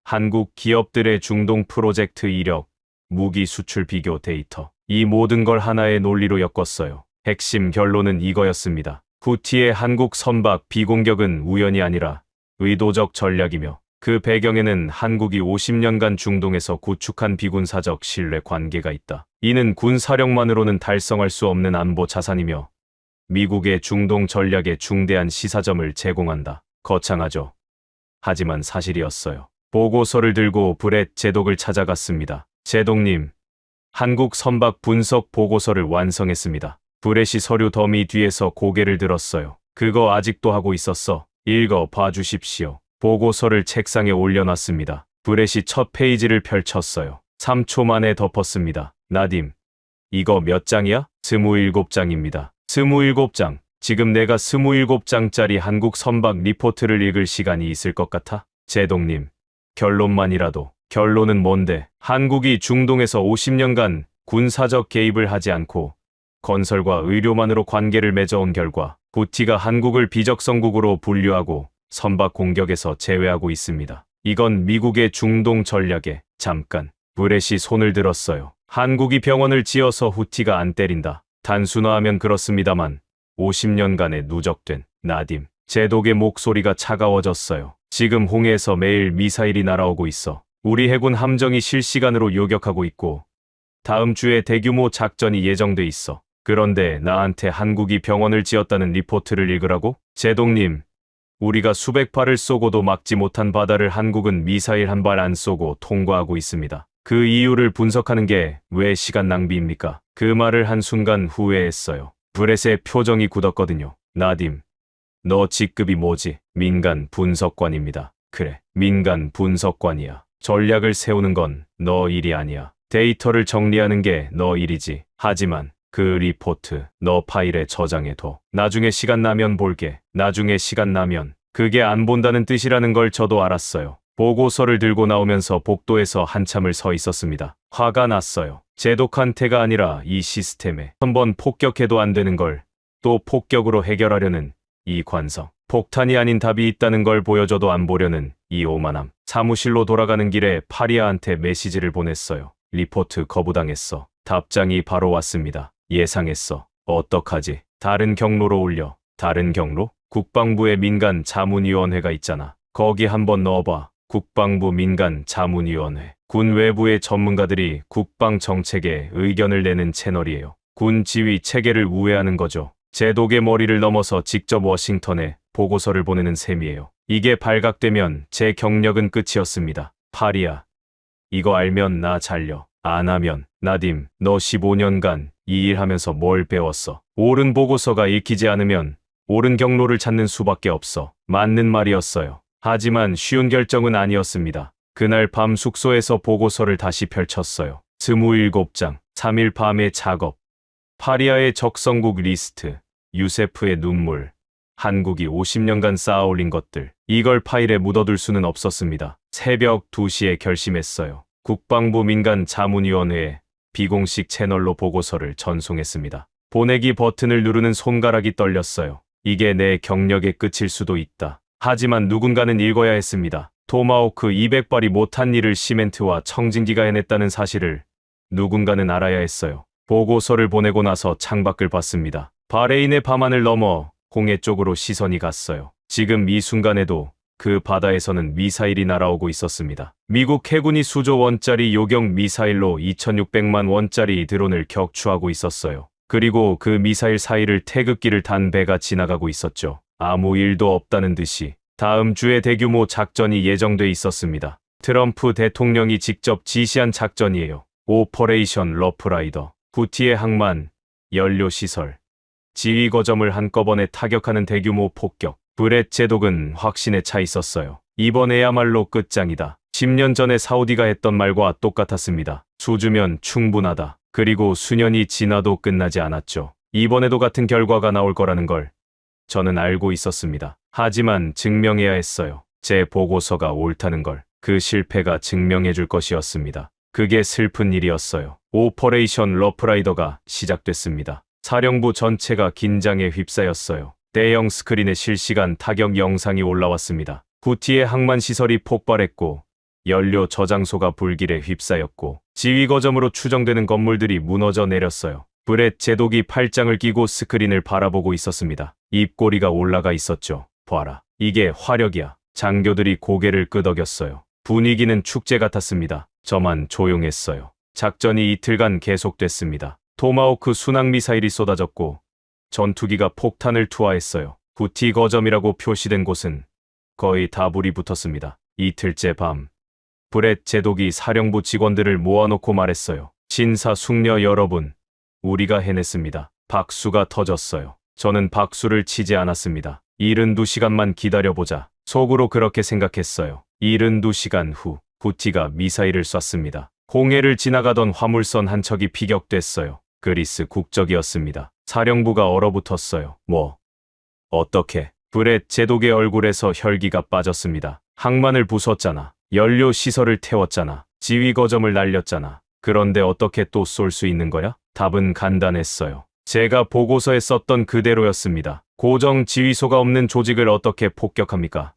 한국 기업들의 중동 프로젝트 이력, 무기 수출 비교 데이터. 이 모든 걸 하나의 논리로 엮었어요. 핵심 결론은 이거였습니다. 후티의 한국 선박 비공격은 우연이 아니라 의도적 전략이며 그 배경에는 한국이 50년간 중동에서 구축한 비군사적 신뢰 관계가 있다. 이는 군사력만으로는 달성할 수 없는 안보 자산이며 미국의 중동 전략에 중대한 시사점을 제공한다. 거창하죠. 하지만 사실이었어요. 보고서를 들고 브렛 제독을 찾아갔습니다. 제독님, 한국 선박 분석 보고서를 완성했습니다. 브렛이 서류 더미 뒤에서 고개를 들었어요. 그거 아직도 하고 있었어. 읽어 봐주십시오. 보고서를 책상에 올려놨습니다. 브렛이 첫 페이지를 펼쳤어요. 3초 만에 덮었습니다. 나딤, 이거 몇 장이야? 27장입니다. 27장. 지금 내가 27장짜리 한국 선박 리포트를 읽을 시간이 있을 것 같아? 제독님, 결론만이라도 결론은 뭔데? 한국이 중동에서 50년간 군사적 개입을 하지 않고 건설과 의료만으로 관계를 맺어온 결과 후티가 한국을 비적성국으로 분류하고 선박 공격에서 제외하고 있습니다. 이건 미국의 중동 전략에 잠깐 브렛이 손을 들었어요. 한국이 병원을 지어서 후티가 안 때린다. 단순화하면 그렇습니다만 50년간의 누적된 나딤, 제독의 목소리가 차가워졌어요. 지금 홍해에서 매일 미사일이 날아오고 있어. 우리 해군 함정이 실시간으로 요격하고 있고 다음 주에 대규모 작전이 예정돼 있어. 그런데 나한테 한국이 병원을 지었다는 리포트를 읽으라고? 제독님, 우리가 수백 발을 쏘고도 막지 못한 바다를 한국은 미사일 한 발 안 쏘고 통과하고 있습니다. 그 이유를 분석하는 게 왜 시간 낭비입니까? 그 말을 한순간 후회했어요. 브렛의 표정이 굳었거든요. 나딤, 너 직급이 뭐지? 민간 분석관입니다. 그래, 민간 분석관이야. 전략을 세우는 건 너 일이 아니야. 데이터를 정리하는 게 너 일이지. 하지만 그 리포트 너 파일에 저장해둬. 나중에 시간 나면 볼게. 나중에 시간 나면. 그게 안 본다는 뜻이라는 걸 저도 알았어요. 보고서를 들고 나오면서 복도에서 한참을 서 있었습니다. 화가 났어요. 제독한테가 아니라 이 시스템에 한번 폭격해도 안 되는 걸 또 폭격으로 해결하려는 이 관성. 폭탄이 아닌 답이 있다는 걸 보여줘도 안 보려는 이 오만함. 사무실로 돌아가는 길에 파리아한테 메시지를 보냈어요. 리포트 거부당했어. 답장이 바로 왔습니다. 예상했어. 어떡하지? 다른 경로로 올려. 다른 경로? 국방부의 민간 자문위원회가 있잖아. 거기 한번 넣어봐. 국방부 민간 자문위원회. 군 외부의 전문가들이 국방 정책에 의견을 내는 채널이에요. 군 지휘 체계를 우회하는 거죠. 제독의 머리를 넘어서 직접 워싱턴에 보고서를 보내는 셈이에요. 이게 발각되면 제 경력은 끝이었습니다. 파리아, 이거 알면 나 잘려. 안 하면 나딤, 너 15년간 이 일 하면서 뭘 배웠어? 옳은 보고서가 읽히지 않으면 옳은 경로를 찾는 수밖에 없어. 맞는 말이었어요. 하지만 쉬운 결정은 아니었습니다. 그날 밤 숙소에서 보고서를 다시 펼쳤어요. 27장, 3일 밤의 작업. 파리아의 적성국 리스트, 유세프의 눈물, 한국이 50년간 쌓아올린 것들. 이걸 파일에 묻어둘 수는 없었습니다. 새벽 2시에 결심했어요. 국방부 민간 자문위원회에 비공식 채널로 보고서를 전송했습니다. 보내기 버튼을 누르는 손가락이 떨렸어요. 이게 내 경력의 끝일 수도 있다. 하지만 누군가는 읽어야 했습니다. 토마호크 200발이 못한 일을 시멘트와 청진기가 해냈다는 사실을 누군가는 알아야 했어요. 보고서를 보내고 나서 창밖을 봤습니다. 바레인의 밤하늘 넘어 홍해 쪽으로 시선이 갔어요. 지금 이 순간에도 그 바다에서는 미사일이 날아오고 있었습니다. 미국 해군이 수조 원짜리 요격 미사일로 2600만 원짜리 드론을 격추하고 있었어요. 그리고 그 미사일 사이를 태극기를 단 배가 지나가고 있었죠. 아무 일도 없다는 듯이 다음 주에 대규모 작전이 예정돼 있었습니다. 트럼프 대통령이 직접 지시한 작전이에요. 오퍼레이션 러프라이더. 후티의 항만, 연료시설, 지휘 거점을 한꺼번에 타격하는 대규모 폭격. 브렛 제독은 확신에 차 있었어요. 이번에야말로 끝장이다. 10년 전에 사우디가 했던 말과 똑같았습니다. 수주면 충분하다. 그리고 수년이 지나도 끝나지 않았죠. 이번에도 같은 결과가 나올 거라는 걸 저는 알고 있었습니다. 하지만 증명해야 했어요. 제 보고서가 옳다는 걸. 그 실패가 증명해 줄 것이었습니다. 그게 슬픈 일이었어요. 오퍼레이션 러프라이더가 시작됐습니다. 사령부 전체가 긴장에 휩싸였어요. 대형 스크린에 실시간 타격 영상이 올라왔습니다. 후티의 항만 시설이 폭발했고 연료 저장소가 불길에 휩싸였고 지휘 거점으로 추정되는 건물들이 무너져 내렸어요. 브렛 제독이 팔짱을 끼고 스크린을 바라보고 있었습니다. 입꼬리가 올라가 있었죠. 봐라. 이게 화력이야. 장교들이 고개를 끄덕였어요. 분위기는 축제 같았습니다. 저만 조용했어요. 작전이 이틀간 계속됐습니다. 토마호크 순항미사일이 쏟아졌고 전투기가 폭탄을 투하했어요. 후티 거점이라고 표시된 곳은 거의 다 불이 붙었습니다. 이틀째 밤, 브렛 제독이 사령부 직원들을 모아놓고 말했어요. 신사숙녀 여러분, 우리가 해냈습니다. 박수가 터졌어요. 저는 박수를 치지 않았습니다. 72시간만 기다려보자. 속으로 그렇게 생각했어요. 72시간 후, 후티가 미사일을 쐈습니다. 홍해를 지나가던 화물선 한 척이 피격됐어요. 그리스 국적이었습니다. 사령부가 얼어붙었어요. 뭐? 어떻게? 브렛 제독의 얼굴에서 혈기가 빠졌습니다. 항만을 부쉈잖아. 연료 시설을 태웠잖아. 지휘 거점을 날렸잖아. 그런데 어떻게 또 쏠 수 있는 거야? 답은 간단했어요. 제가 보고서에 썼던 그대로였습니다. 고정 지휘소가 없는 조직을 어떻게 폭격합니까?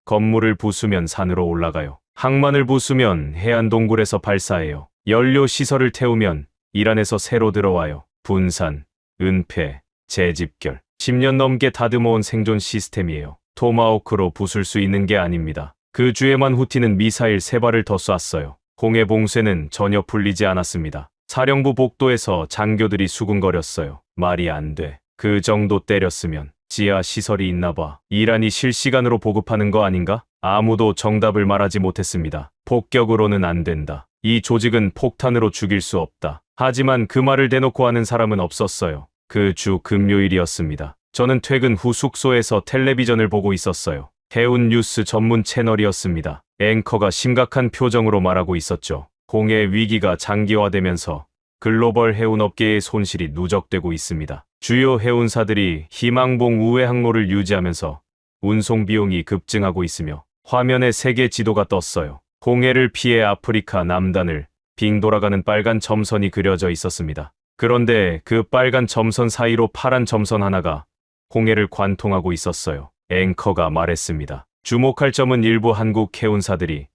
건물을 부수면 산으로 올라가요. 항만을 부수면 해안 동굴에서 발사해요. 연료 시설을 태우면 이란에서 새로 들어와요. 분산, 은폐, 재집결. 10년 넘게 다듬어온 생존 시스템이에요. 토마호크로 부술 수 있는 게 아닙니다. 그 주에만 후티는 미사일 3발을 더 쐈어요. 홍해 봉쇄는 전혀 풀리지 않았습니다. 사령부 복도에서 장교들이 수군거렸어요. 말이 안 돼. 그 정도 때렸으면 지하 시설이 있나 봐. 이란이 실시간으로 보급하는 거 아닌가? 아무도 정답을 말하지 못했습니다. 폭격으로는 안 된다. 이 조직은 폭탄으로 죽일 수 없다. 하지만 그 말을 대놓고 하는 사람은 없었어요. 그 주 금요일이었습니다. 저는 퇴근 후 숙소에서 텔레비전을 보고 있었어요. 해운 뉴스 전문 채널이었습니다. 앵커가 심각한 표정으로 말하고 있었죠. 홍해 위기가 장기화되면서 글로벌 해운업계의 손실이 누적되고 있습니다. 주요 해운사들이 희망봉 우회 항로를 유지하면서 운송 비용이 급증하고 있으며 화면에 세계 지도가 떴어요. 홍해를 피해 아프리카 남단을 빙 돌아가는 빨간 점선이 그려져 있었습니다. 그런데 그 빨간 점선 사이로 파란 점선 하나가 홍해를 관통하고 있었어요. 앵커가 말했습니다. 주목할 점은 일부 한국 해운사들이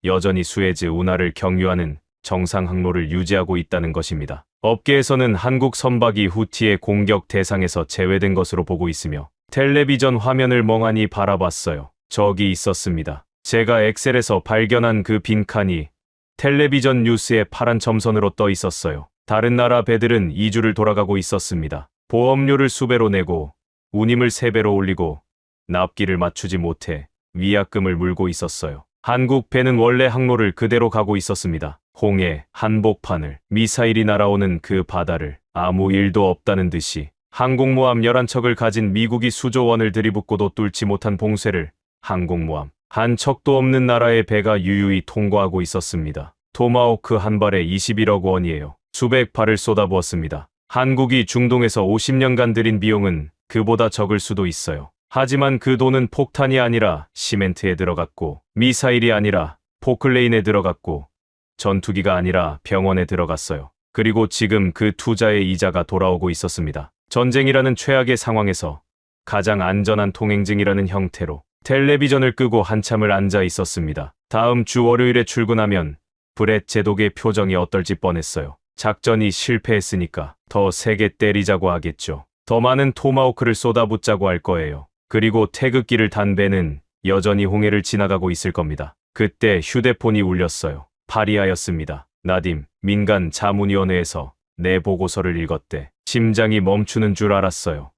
여전히 수에즈 운하를 경유하는 정상 항로를 유지하고 있다는 것입니다. 업계에서는 한국 선박이 후티의 공격 대상에서 제외된 것으로 보고 있으며 텔레비전 화면을 멍하니 바라봤어요. 적이 있었습니다. 제가 엑셀에서 발견한 그 빈칸이 텔레비전 뉴스에 파란 점선으로 떠 있었어요. 다른 나라 배들은 2주를 돌아가고 있었습니다. 보험료를 수배로 내고 운임을 3배로 올리고 납기를 맞추지 못해 위약금을 물고 있었어요. 한국 배는 원래 항로를 그대로 가고 있었습니다. 홍해, 한복판을, 미사일이 날아오는 그 바다를 아무 일도 없다는 듯이 항공모함 11척을 가진 미국이 수조 원을 들이붓고도 뚫지 못한 봉쇄를 항공모함 한 척도 없는 나라의 배가 유유히 통과하고 있었습니다. 토마호크 한 발에 21억 원이에요. 수백 발을 쏟아부었습니다. 한국이 중동에서 50년간 들인 비용은 그보다 적을 수도 있어요. 하지만 그 돈은 폭탄이 아니라 시멘트에 들어갔고 미사일이 아니라 포클레인에 들어갔고 전투기가 아니라 병원에 들어갔어요. 그리고 지금 그 투자의 이자가 돌아오고 있었습니다. 전쟁이라는 최악의 상황에서 가장 안전한 통행증이라는 형태로 텔레비전을 끄고 한참을 앉아 있었습니다. 다음 주 월요일에 출근하면 브렛 제독의 표정이 어떨지 뻔했어요. 작전이 실패했으니까 더 세게 때리자고 하겠죠. 더 많은 토마호크를 쏟아붓자고 할 거예요. 그리고 태극기를 단 배는 여전히 홍해를 지나가고 있을 겁니다. 그때 휴대폰이 울렸어요. 파리아였습니다. 나딤, 민간 자문위원회에서 내 보고서를 읽었대. 심장이 멈추는 줄 알았어요.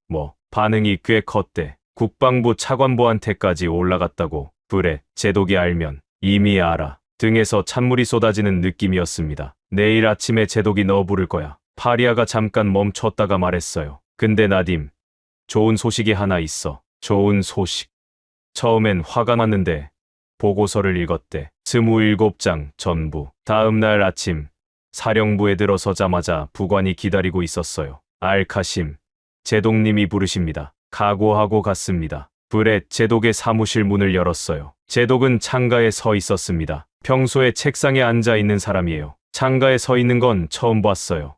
반응이 꽤 컸대. 국방부 차관보한테까지 올라갔다고. 브렛 제독이 알면 이미 알아. 등에서 찬물이 쏟아지는 느낌이었습니다. 내일 아침에 제독이 너 부를 거야. 파리아가 잠깐 멈췄다가 말했어요. 근데 나딤, 좋은 소식이 하나 있어. 좋은 소식. 처음엔 화가 났는데 보고서를 읽었대. 27장 전부. 다음 날 아침 사령부에 들어서자마자 부관이 기다리고 있었어요. 알카심, 제독님이 부르십니다. 각오하고 갔습니다. 브렛 제독의 사무실 문을 열었어요. 제독은 창가에 서 있었습니다. 평소에 책상에 앉아 있는 사람이에요. 창가에 서 있는 건 처음 봤어요.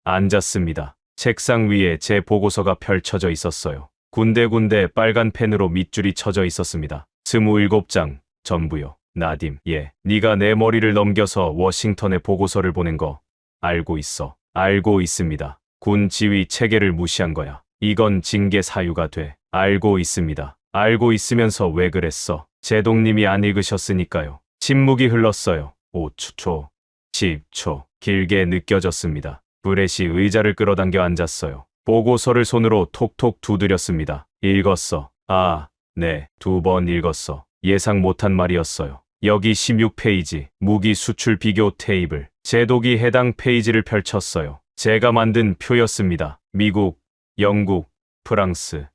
앉았습니다. 책상 위에 제 보고서가 펼쳐져 있었어요. 군데군데 빨간 펜으로 밑줄이 쳐져 있었습니다. 27장 전부요. 나딤, 네가 내 머리를 넘겨서 워싱턴에 보고서를 보낸 거 알고 있어. 알고 있습니다. 군 지휘 체계를 무시한 거야. 이건 징계 사유가 돼. 알고 있습니다. 알고 있으면서 왜 그랬어? 제독님이 안 읽으셨으니까요. 침묵이 흘렀어요. 5초, 10초, 길게 느껴졌습니다. 브렛이 의자를 끌어당겨 앉았어요. 보고서를 손으로 톡톡 두드렸습니다. 읽었어. 네, 2번 읽었어. 예상 못한 말이었어요. 여기 16페이지, 무기 수출 비교 테이블. 제독이 해당 페이지를 펼쳤어요. 제가 만든 표였습니다. 미국, 영국, 프랑스,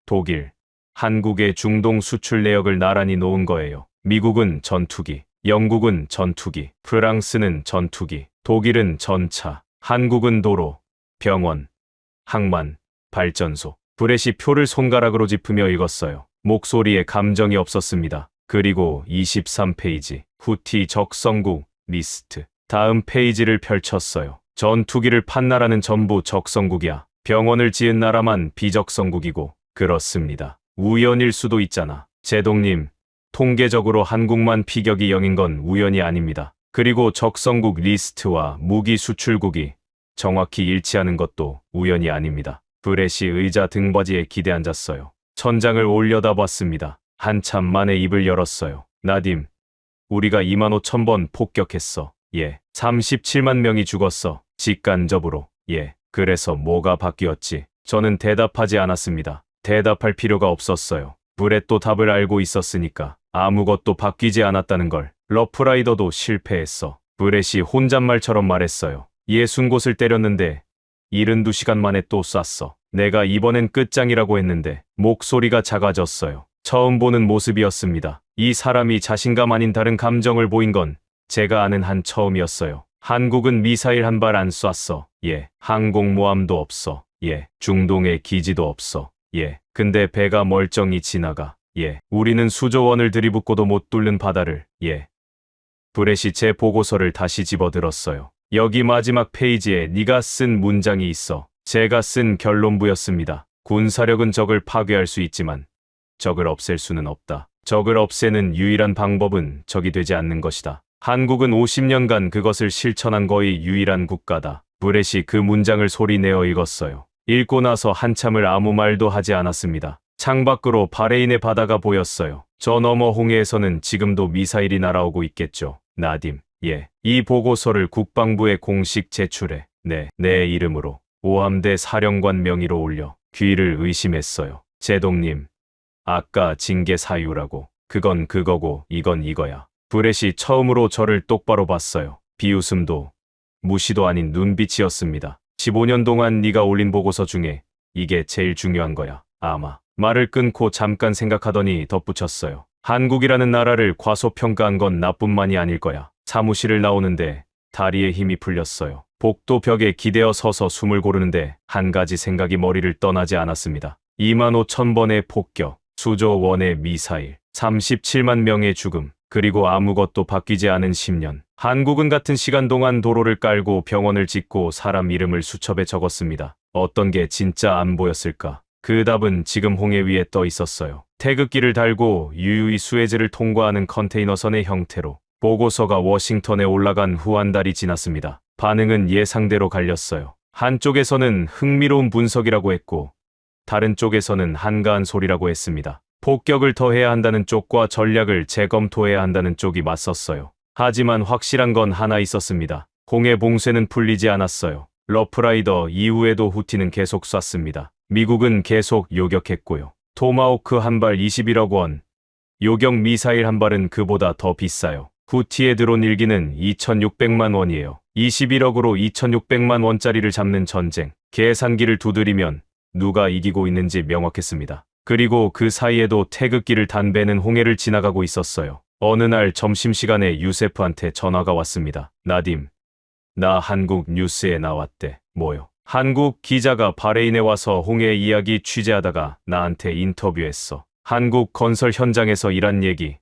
독일, 한국의 중동 수출 내역을 나란히 놓은 거예요. 미국은 전투기, 영국은 전투기, 프랑스는 전투기, 독일은 전차, 한국은 도로, 병원, 항만, 발전소. 브렛이 표를 손가락으로 짚으며 읽었어요. 목소리에 감정이 없었습니다. 그리고 23페이지 후티 적성국 리스트. 다음 페이지를 펼쳤어요. 전투기를 판 나라는 전부 적성국이야. 병원을 지은 나라만 비적성국이고. 그렇습니다. 우연일 수도 있잖아. 제동님, 통계적으로 한국만 피격이 0인 건 우연이 아닙니다. 그리고 적성국 리스트와 무기 수출국이 정확히 일치하는 것도 우연이 아닙니다. 브렛이 의자 등받이에 기대 앉았어요. 천장을 올려다봤습니다. 한참 만에 입을 열었어요. 나딤, 우리가 25,000번 폭격했어. 예. 37만 명이 죽었어. 직간접으로. 예. 그래서 뭐가 바뀌었지? 저는 대답하지 않았습니다. 대답할 필요가 없었어요. 브렛도 답을 알고 있었으니까. 아무것도 바뀌지 않았다는 걸. 러프라이더도 실패했어. 브렛이 혼잣말처럼 말했어요. 60곳을 때렸는데 72시간 만에 또 쐈어. 내가 이번엔 끝장이라고 했는데 목소리가 작아졌어요. 처음 보는 모습이었습니다. 이 사람이 자신감 아닌 다른 감정을 보인 건 제가 아는 한 처음이었어요. 한국은 미사일 한 발 안 쐈어. 예. 항공모함도 없어. 예. 중동에 기지도 없어. 예. 근데 배가 멀쩡히 지나가. 예. 우리는 수조 원을 들이붓고도 못 뚫는 바다를. 예. 브렛이 제 보고서를 다시 집어들었어요. 여기 마지막 페이지에 네가 쓴 문장이 있어. 제가 쓴 결론부였습니다. 군사력은 적을 파괴할 수 있지만 적을 없앨 수는 없다. 적을 없애는 유일한 방법은 적이 되지 않는 것이다. 한국은 50년간 그것을 실천한 거의 유일한 국가다. 브렛이 그 문장을 소리내어 읽었어요. 읽고 나서 한참을 아무 말도 하지 않았습니다. 창밖으로 바레인의 바다가 보였어요. 저 너머 홍해에서는 지금도 미사일이 날아오고 있겠죠. 나딤, 예. 이 보고서를 국방부에 공식 제출해. 네, 내 이름으로. 오함대 사령관 명의로 올려. 귀를 의심했어요. 제동님, 아까 징계 사유라고. 그건 그거고 이건 이거야. 브렛이 처음으로 저를 똑바로 봤어요. 비웃음도 무시도 아닌 눈빛이었습니다. 15년 동안 네가 올린 보고서 중에 이게 제일 중요한 거야. 아마. 말을 끊고 잠깐 생각하더니 덧붙였어요. 한국이라는 나라를 과소평가한 건 나뿐만이 아닐 거야. 사무실을 나오는데 다리에 힘이 풀렸어요. 복도 벽에 기대어 서서 숨을 고르는데 한 가지 생각이 머리를 떠나지 않았습니다. 25,000번의 폭격, 수조 원의 미사일, 37만 명의 죽음, 그리고 아무것도 바뀌지 않은 10년. 한국은 같은 시간 동안 도로를 깔고 병원을 짓고 사람 이름을 수첩에 적었습니다. 어떤 게 진짜 안 보였을까? 그 답은 지금 홍해 위에 떠 있었어요. 태극기를 달고 유유히 수에즈를 통과하는 컨테이너선의 형태로. 보고서가 워싱턴에 올라간 후 한 달이 지났습니다. 반응은 예상대로 갈렸어요. 한쪽에서는 흥미로운 분석이라고 했고 다른 쪽에서는 한가한 소리라고 했습니다. 폭격을 더 해야 한다는 쪽과 전략을 재검토해야 한다는 쪽이 맞섰어요. 하지만 확실한 건 하나 있었습니다. 홍해 봉쇄는 풀리지 않았어요. 러프라이더 이후에도 후티는 계속 쐈습니다. 미국은 계속 요격했고요. 토마호크 한 발 21억 원, 요격 미사일 한 발은 그보다 더 비싸요. 후티의 드론 1기는 2,600만 원이에요. 21억으로 2,600만 원짜리를 잡는 전쟁. 계산기를 두드리면 누가 이기고 있는지 명확했습니다. 그리고 그 사이에도 태극기를 단 배는 홍해를 지나가고 있었어요. 어느 날 점심시간에 유세프한테 전화가 왔습니다. 나딤, 나 한국 뉴스에 나왔대. 뭐요? 한국 기자가 바레인에 와서 홍해 이야기 취재하다가 나한테 인터뷰했어. 한국 건설 현장에서 일한 얘기,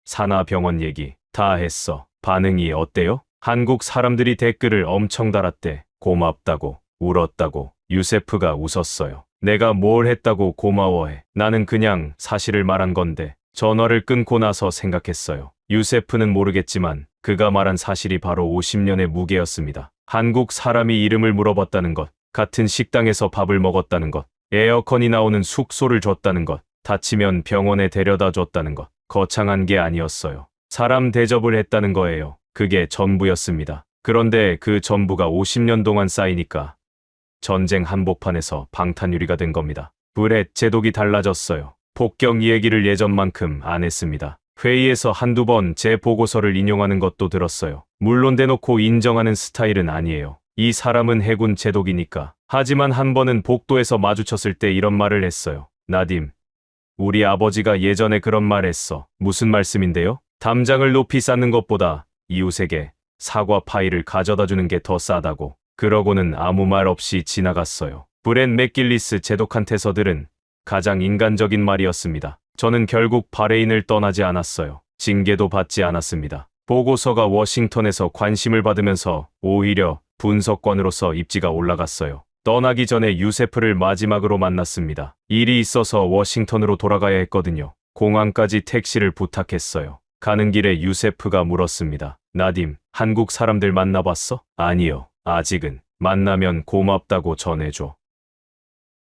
산하 병원 얘기 다 했어. 반응이 어때요? 한국 사람들이 댓글을 엄청 달았대. 고맙다고, 울었다고. 유세프가 웃었어요. 내가 뭘 했다고 고마워해. 나는 그냥 사실을 말한 건데. 전화를 끊고 나서 생각했어요. 유세프는 모르겠지만 그가 말한 사실이 바로 50년의 무게였습니다. 한국 사람이 이름을 물어봤다는 것, 같은 식당에서 밥을 먹었다는 것, 에어컨이 나오는 숙소를 줬다는 것, 다치면 병원에 데려다 줬다는 것, 거창한 게 아니었어요. 사람 대접을 했다는 거예요. 그게 전부였습니다. 그런데 그 전부가 50년 동안 쌓이니까 전쟁 한복판에서 방탄유리가 된 겁니다. 브렛 제독이 달라졌어요. 폭격 얘기를 예전만큼 안 했습니다. 회의에서 한두 번 제 보고서를 인용하는 것도 들었어요. 물론 대놓고 인정하는 스타일은 아니에요. 이 사람은 해군 제독이니까. 하지만 한 번은 복도에서 마주쳤을 때 이런 말을 했어요. 나딤, 우리 아버지가 예전에 그런 말 했어. 무슨 말씀인데요? 담장을 높이 쌓는 것보다 이웃에게 사과 파이를 가져다 주는 게 더 싸다고. 그러고는 아무 말 없이 지나갔어요. 브렛 맥길리스 제독한테서 들은 가장 인간적인 말이었습니다. 저는 결국 바레인을 떠나지 않았어요. 징계도 받지 않았습니다. 보고서가 워싱턴에서 관심을 받으면서 오히려 분석관으로서 입지가 올라갔어요. 떠나기 전에 유세프를 마지막으로 만났습니다. 일이 있어서 워싱턴으로 돌아가야 했거든요. 공항까지 택시를 부탁했어요. 가는 길에 유세프가 물었습니다. 나딤, 한국 사람들 만나봤어? 아니요, 아직은. 만나면 고맙다고 전해줘.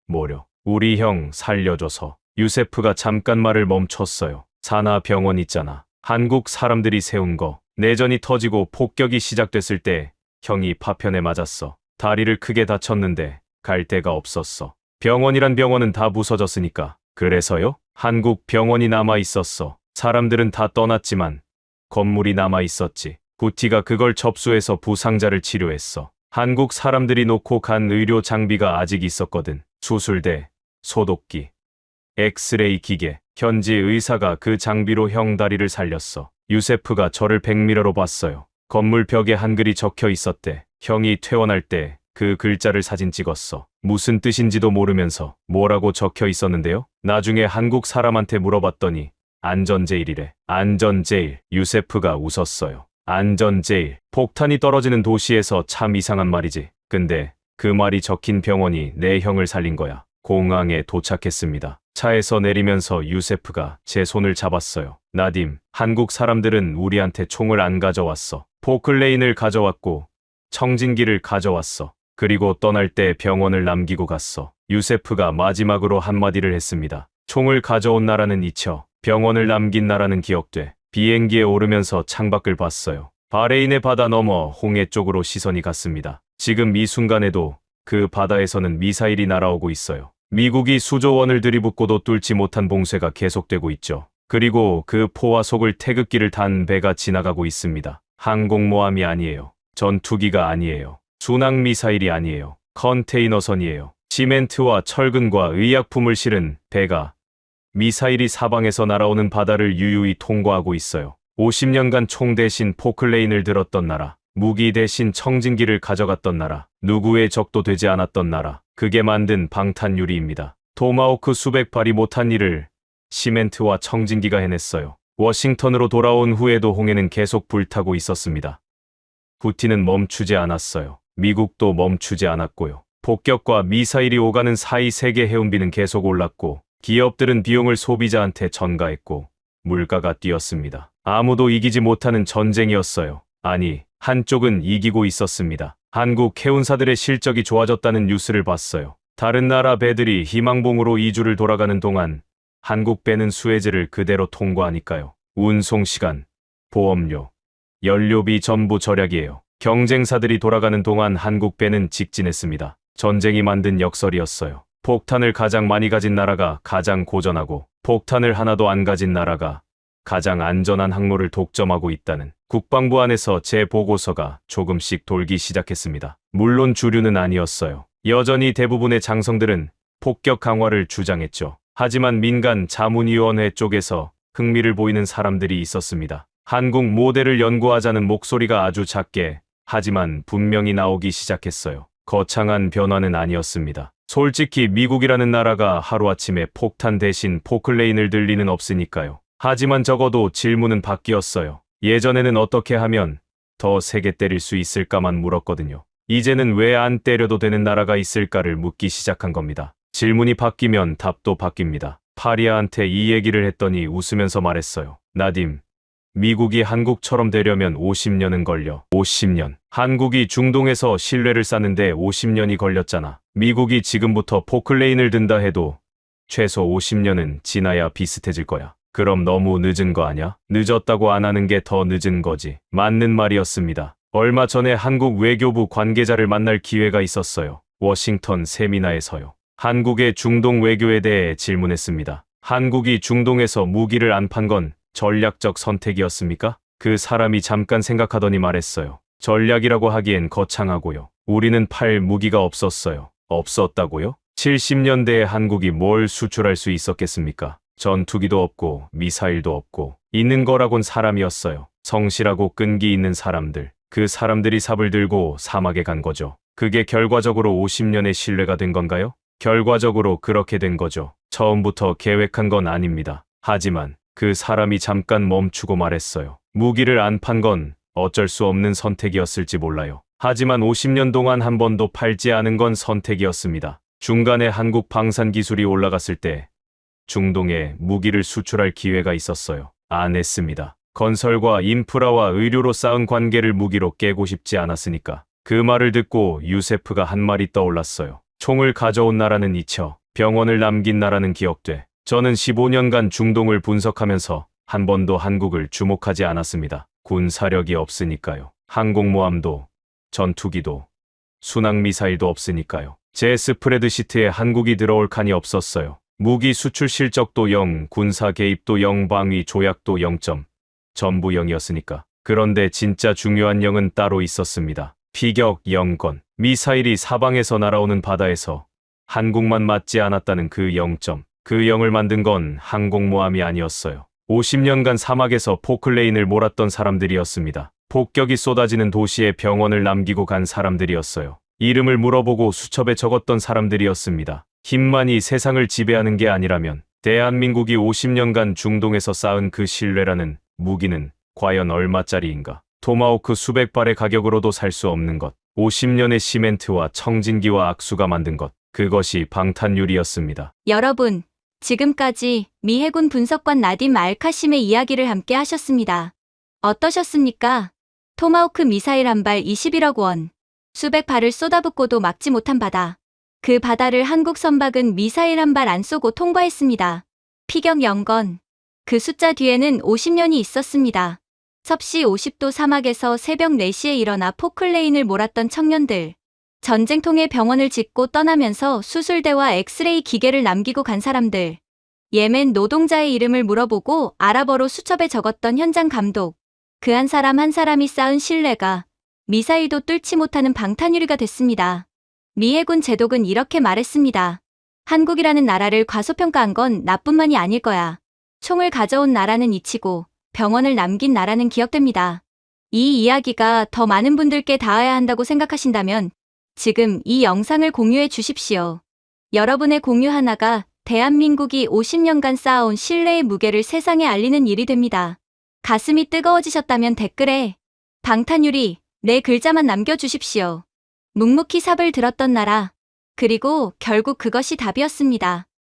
뭐려? 우리 형 살려줘서. 유세프가 잠깐 말을 멈췄어요. 산하병원 있잖아. 한국 사람들이 세운 거. 내전이 터지고 폭격이 시작됐을 때 형이 파편에 맞았어. 다리를 크게 다쳤는데 갈 데가 없었어. 병원이란 병원은 다 부서졌으니까. 그래서요? 한국 병원이 남아 있었어. 사람들은 다 떠났지만 건물이 남아 있었지. 구티가 그걸 접수해서 부상자를 치료했어. 한국 사람들이 놓고 간 의료 장비가 아직 있었거든. 수술대, 소독기, 엑스레이 기계. 현지 의사가 그 장비로 형 다리를 살렸어. 유세프가 저를 백미러로 봤어요. 건물 벽에 한글이 적혀 있었대. 형이 퇴원할 때 그 글자를 사진 찍었어. 무슨 뜻인지도 모르면서 뭐라고 적혀 있었는데요? 나중에 한국 사람한테 물어봤더니 안전제일이래. 안전제일. 유세프가 웃었어요. 안전제일. 폭탄이 떨어지는 도시에서 참 이상한 말이지. 근데 그 말이 적힌 병원이 내 형을 살린 거야. 공항에 도착했습니다. 차에서 내리면서 유세프가 제 손을 잡았어요. 나딤, 한국 사람들은 우리한테 총을 안 가져왔어. 포클레인을 가져왔고 청진기를 가져왔어. 그리고 떠날 때 병원을 남기고 갔어. 유세프가 마지막으로 한마디를 했습니다. 총을 가져온 나라는 잊혀. 병원을 남긴 나라는 기억돼. 비행기에 오르면서 창밖을 봤어요. 바레인의 바다 너머 홍해 쪽으로 시선이 갔습니다. 지금 이 순간에도 그 바다에서는 미사일이 날아오고 있어요. 미국이 수조원을 들이붓고도 뚫지 못한 봉쇄가 계속되고 있죠. 그리고 그 포화 속을 태극기를 단 배가 지나가고 있습니다. 항공모함이 아니에요. 전투기가 아니에요. 순항미사일이 아니에요. 컨테이너선이에요. 시멘트와 철근과 의약품을 실은 배가 미사일이 사방에서 날아오는 바다를 유유히 통과하고 있어요. 50년간 총 대신 포클레인을 들었던 나라, 무기 대신 청진기를 가져갔던 나라, 누구의 적도 되지 않았던 나라, 그게 만든 방탄유리입니다. 토마호크 수백 발이 못한 일을 시멘트와 청진기가 해냈어요. 워싱턴으로 돌아온 후에도 홍해는 계속 불타고 있었습니다. 구티는 멈추지 않았어요. 미국도 멈추지 않았고요. 폭격과 미사일이 오가는 사이 세계 해운비는 계속 올랐고 기업들은 비용을 소비자한테 전가했고 물가가 뛰었습니다. 아무도 이기지 못하는 전쟁이었어요. 아니, 한쪽은 이기고 있었습니다. 한국 해운사들의 실적이 좋아졌다는 뉴스를 봤어요. 다른 나라 배들이 희망봉으로 이주를 돌아가는 동안 한국 배는 수에즈를 그대로 통과하니까요. 운송시간, 보험료, 연료비 전부 절약이에요. 경쟁사들이 돌아가는 동안 한국 배는 직진했습니다. 전쟁이 만든 역설이었어요. 폭탄을 가장 많이 가진 나라가 가장 고전하고 폭탄을 하나도 안 가진 나라가 가장 안전한 항로를 독점하고 있다는 국방부 안에서 제 보고서가 조금씩 돌기 시작했습니다. 물론 주류는 아니었어요. 여전히 대부분의 장성들은 폭격 강화를 주장했죠. 하지만 민간 자문위원회 쪽에서 흥미를 보이는 사람들이 있었습니다. 한국 모델을 연구하자는 목소리가 아주 작게 하지만 분명히 나오기 시작했어요. 거창한 변화는 아니었습니다. 솔직히 미국이라는 나라가 하루아침에 폭탄 대신 포클레인을 들 리는 없으니까요. 하지만 적어도 질문은 바뀌었어요. 예전에는 어떻게 하면 더 세게 때릴 수 있을까만 물었거든요. 이제는 왜 안 때려도 되는 나라가 있을까를 묻기 시작한 겁니다. 질문이 바뀌면 답도 바뀝니다. 파리아한테 이 얘기를 했더니 웃으면서 말했어요. 나딤, 미국이 한국처럼 되려면 50년은 걸려. 50년. 한국이 중동에서 신뢰를 쌓는데 50년이 걸렸잖아. 미국이 지금부터 포클레인을 든다 해도 최소 50년은 지나야 비슷해질 거야. 그럼 너무 늦은 거 아냐? 늦었다고 안 하는 게 더 늦은 거지. 맞는 말이었습니다. 얼마 전에 한국 외교부 관계자를 만날 기회가 있었어요. 워싱턴 세미나에서요. 한국의 중동 외교에 대해 질문했습니다. 한국이 중동에서 무기를 안 판 건 전략적 선택이었습니까? 그 사람이 잠깐 생각하더니 말했어요. 전략이라고 하기엔 거창하고요. 우리는 팔 무기가 없었어요. 없었다고요? 70년대에 한국이 뭘 수출할 수 있었겠습니까? 전투기도 없고 미사일도 없고 있는 거라곤 사람이었어요. 성실하고 끈기 있는 사람들. 그 사람들이 삽을 들고 사막에 간 거죠. 그게 결과적으로 50년의 신뢰가 된 건가요? 결과적으로 그렇게 된 거죠. 처음부터 계획한 건 아닙니다. 하지만 그 사람이 잠깐 멈추고 말했어요. 무기를 안 판 건 어쩔 수 없는 선택이었을지 몰라요. 하지만 50년 동안 한 번도 팔지 않은 건 선택이었습니다. 중간에 한국 방산 기술이 올라갔을 때 중동에 무기를 수출할 기회가 있었어요. 안 했습니다. 건설과 인프라와 의료로 쌓은 관계를 무기로 깨고 싶지 않았으니까. 그 말을 듣고 유세프가 한 말이 떠올랐어요. 총을 가져온 나라는 잊혀 병원을 남긴 나라는 기억돼. 저는 15년간 중동을 분석하면서 한 번도 한국을 주목하지 않았습니다. 군사력이 없으니까요. 항공모함도, 전투기도, 순항미사일도 없으니까요. 제 스프레드시트에 한국이 들어올 칸이 없었어요. 무기 수출 실적도 0, 군사 개입도 0, 방위 조약도 0점. 전부 0이었으니까. 그런데 진짜 중요한 0은 따로 있었습니다. 피격 0건. 미사일이 사방에서 날아오는 바다에서 한국만 맞지 않았다는 그 0점. 그 0을 만든 건 항공모함이 아니었어요. 50년간 사막에서 포클레인을 몰았던 사람들이었습니다. 폭격이 쏟아지는 도시에 병원을 남기고 간 사람들이었어요. 이름을 물어보고 수첩에 적었던 사람들이었습니다. 힘만이 세상을 지배하는 게 아니라면 대한민국이 50년간 중동에서 쌓은 그 신뢰라는 무기는 과연 얼마짜리인가? 토마호크 수백 발의 가격으로도 살 수 없는 것. 50년의 시멘트와 청진기와 악수가 만든 것. 그것이 방탄유리였습니다. 여러분, 지금까지 미 해군 분석관 나딤 알카심의 이야기를 함께 하셨습니다. 어떠셨습니까? 토마호크 미사일 한 발 21억 원. 수백 발을 쏟아붓고도 막지 못한 바다. 그 바다를 한국 선박은 미사일 한 발 안 쏘고 통과했습니다. 피격 0건. 그 숫자 뒤에는 50년이 있었습니다. 섭씨 50도 사막에서 새벽 4시에 일어나 포클레인을 몰았던 청년들. 전쟁통에 병원을 짓고 떠나면서 수술대와 엑스레이 기계를 남기고 간 사람들. 예멘 노동자의 이름을 물어보고 아랍어로 수첩에 적었던 현장 감독. 그 한 사람 한 사람이 쌓은 신뢰가 미사일도 뚫지 못하는 방탄유리가 됐습니다. 미 해군 제독은 이렇게 말했습니다. 한국이라는 나라를 과소평가한 건 나뿐만이 아닐 거야. 총을 가져온 나라는 잊히고 병원을 남긴 나라는 기억됩니다. 이 이야기가 더 많은 분들께 닿아야 한다고 생각하신다면 지금 이 영상을 공유해 주십시오. 여러분의 공유 하나가 대한민국이 50년간 쌓아온 신뢰의 무게를 세상에 알리는 일이 됩니다. 가슴이 뜨거워지셨다면 댓글에 방탄유리 네 글자만 남겨주십시오. 묵묵히 삽을 들었던 나라. 그리고 결국 그것이 답이었습니다.